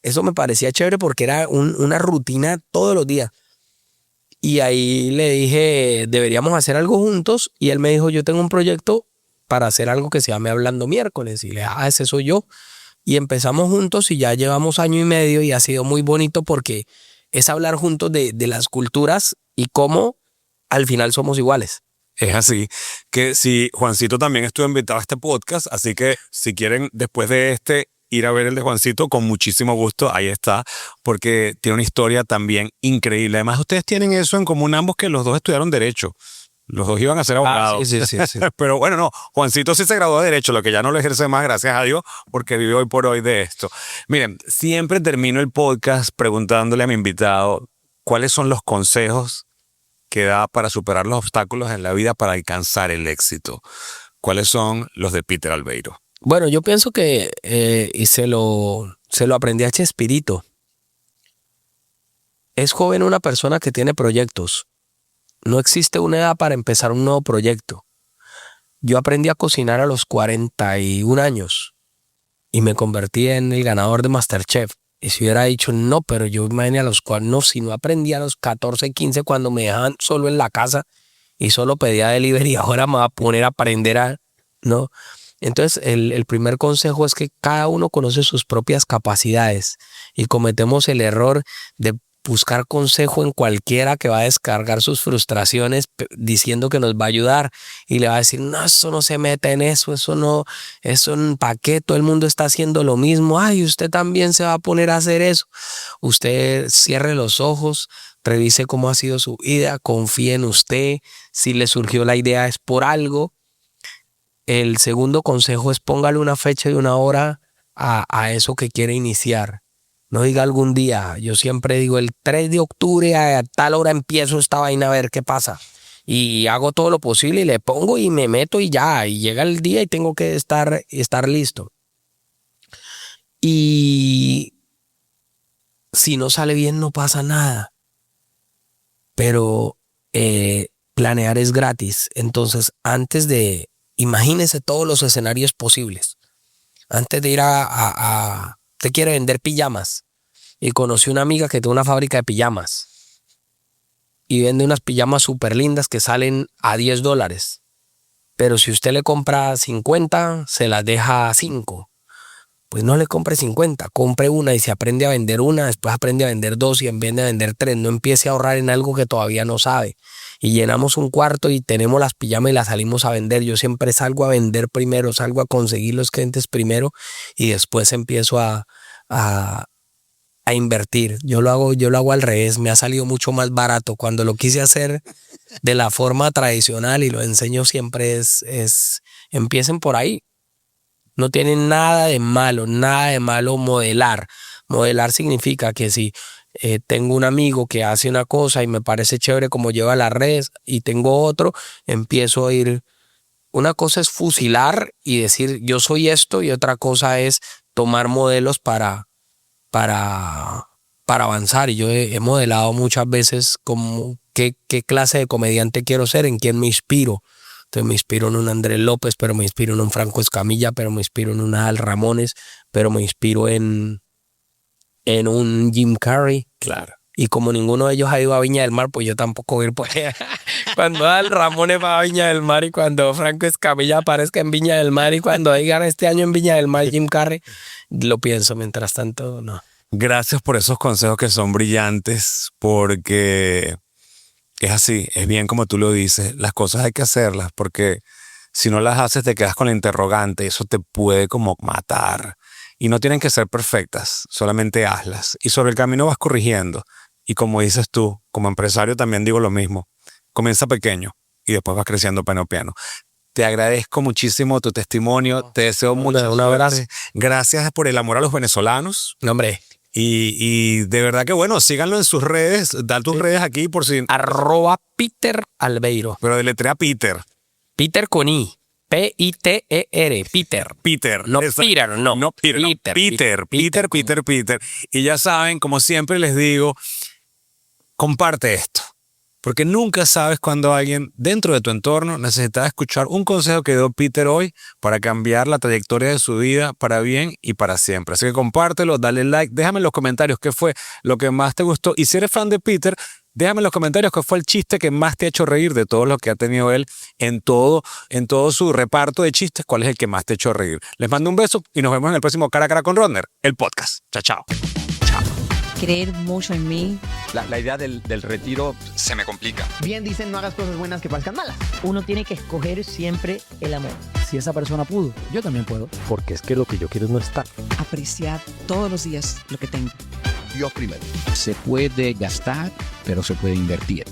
Speaker 2: Eso me parecía chévere porque era una rutina todos los días. Y ahí le dije, deberíamos hacer algo juntos. Y él me dijo, yo tengo un proyecto para hacer algo que se llame Hablando Miércoles. Y le dije, ese soy yo. Y empezamos juntos y ya llevamos 1 año y medio y ha sido muy bonito porque es hablar juntos de las culturas y cómo al final somos iguales.
Speaker 1: Es así, que si Juancito también estuvo invitado a este podcast, así que si quieren después de ir a ver el de Juancito, con muchísimo gusto, ahí está, porque tiene una historia también increíble. Además, ustedes tienen eso en común ambos, que los dos estudiaron Derecho. Los dos iban a ser abogados.
Speaker 2: Sí.
Speaker 1: Pero bueno, no, Juancito sí se graduó de Derecho, lo que ya no lo ejerce más, gracias a Dios, porque vive hoy por hoy de esto. Miren, siempre termino el podcast preguntándole a mi invitado cuáles son los consejos que da para superar los obstáculos en la vida para alcanzar el éxito. ¿Cuáles son los de Peter Albeiro?
Speaker 2: Bueno, yo pienso que, y se lo aprendí a Chespirito, es joven una persona que tiene proyectos. No existe una edad para empezar un nuevo proyecto. Yo aprendí a cocinar a los 41 años y me convertí en el ganador de MasterChef. Y si hubiera dicho, no, pero yo imaginé no, si no aprendí a los 14, 15 cuando me dejaban solo en la casa y solo pedía delivery, ahora me voy a poner a aprender ¿no? Entonces, el primer consejo es que cada uno conoce sus propias capacidades y cometemos el error de buscar consejo en cualquiera que va a descargar sus frustraciones diciendo que nos va a ayudar y le va a decir, no, eso no se mete en eso no, eso ¿para qué? Todo el mundo está haciendo lo mismo, ay, usted también se va a poner a hacer eso. Usted cierre los ojos, revise cómo ha sido su vida, confíe en usted, si le surgió la idea es por algo. El segundo consejo es póngale una fecha y una hora a eso que quiere iniciar. No diga algún día, yo siempre digo el 3 de octubre a tal hora empiezo esta vaina a ver qué pasa. Y hago todo lo posible y le pongo y me meto y ya, y llega el día y tengo que estar listo. Y si no sale bien no pasa nada, pero planear es gratis. Entonces imagínese todos los escenarios posibles. Antes de ir usted quiere vender pijamas y conocí una amiga que tiene una fábrica de pijamas y vende unas pijamas súper lindas que salen a $10. Pero si usted le compra 50, se las deja a 5. Pues no le compre 50, compre una y se aprende a vender una, después aprende a vender 2 y aprende a vender 3. No empiece a ahorrar en algo que todavía no sabe. Y llenamos un cuarto y tenemos las pijamas y las salimos a vender. Yo siempre salgo a vender primero, salgo a conseguir los clientes primero y después empiezo a invertir. Yo lo hago al revés, me ha salido mucho más barato. Cuando lo quise hacer de la forma tradicional y lo enseño siempre empiecen por ahí. No tiene nada de malo modelar. Modelar significa que si tengo un amigo que hace una cosa y me parece chévere como lleva las redes y tengo otro, empiezo a ir. Una cosa es fusilar y decir yo soy esto y otra cosa es tomar modelos para avanzar. Y yo he modelado muchas veces como qué clase de comediante quiero ser, en quién me inspiro. Entonces me inspiro en un Andrés López, pero me inspiro en un Franco Escamilla, pero me inspiro en un Adal Ramones, pero me inspiro en un Jim Carrey.
Speaker 1: Claro.
Speaker 2: Y como ninguno de ellos ha ido a Viña del Mar, pues yo tampoco voy a ir por allá. Cuando Adal Ramones va a Viña del Mar y cuando Franco Escamilla aparezca en Viña del Mar y cuando digan este año en Viña del Mar Jim Carrey, lo pienso. Mientras tanto, no.
Speaker 1: Gracias por esos consejos que son brillantes, porque es así, es bien como tú lo dices, las cosas hay que hacerlas, porque si no las haces te quedas con la interrogante y eso te puede como matar. Y no tienen que ser perfectas, solamente hazlas. Y sobre el camino vas corrigiendo. Y como dices tú, como empresario también digo lo mismo. Comienza pequeño y después vas creciendo piano a piano. Te agradezco muchísimo tu testimonio. Te deseo mucho.
Speaker 2: Un abrazo.
Speaker 1: Gracias por el amor a los venezolanos.
Speaker 2: No, hombre.
Speaker 1: Y de verdad que bueno, síganlo en sus redes. Da tus redes aquí por si...
Speaker 2: @Peter Albeiro.
Speaker 1: Pero deletrea Peter.
Speaker 2: Peter con I. P-I-T-E-R. Peter.
Speaker 1: Peter.
Speaker 2: No Peter, no.
Speaker 1: No Peter. Peter. Y ya saben, como siempre les digo, comparte esto. Porque nunca sabes cuando alguien dentro de tu entorno necesita escuchar un consejo que dio Peter hoy para cambiar la trayectoria de su vida para bien y para siempre. Así que compártelo, dale like, déjame en los comentarios qué fue lo que más te gustó. Y si eres fan de Peter, Déjame en los comentarios cuál fue el chiste que más te ha hecho reír de todos los que ha tenido él en todo su reparto de chistes. ¿Cuál es el que más te ha hecho reír? Les mando un beso y nos vemos en el próximo Cara a Cara con Rodner, el podcast. Chao, chao.
Speaker 4: Creer mucho en mí.
Speaker 5: La idea del retiro se me complica.
Speaker 6: Bien dicen, no hagas cosas buenas que parezcan malas.
Speaker 7: Uno tiene que escoger siempre el amor. Si esa persona pudo, yo también puedo.
Speaker 8: Porque es que lo que yo quiero es no estar.
Speaker 4: Apreciar todos los días lo que tengo.
Speaker 5: Dios primero.
Speaker 9: Se puede gastar, pero se puede invertir.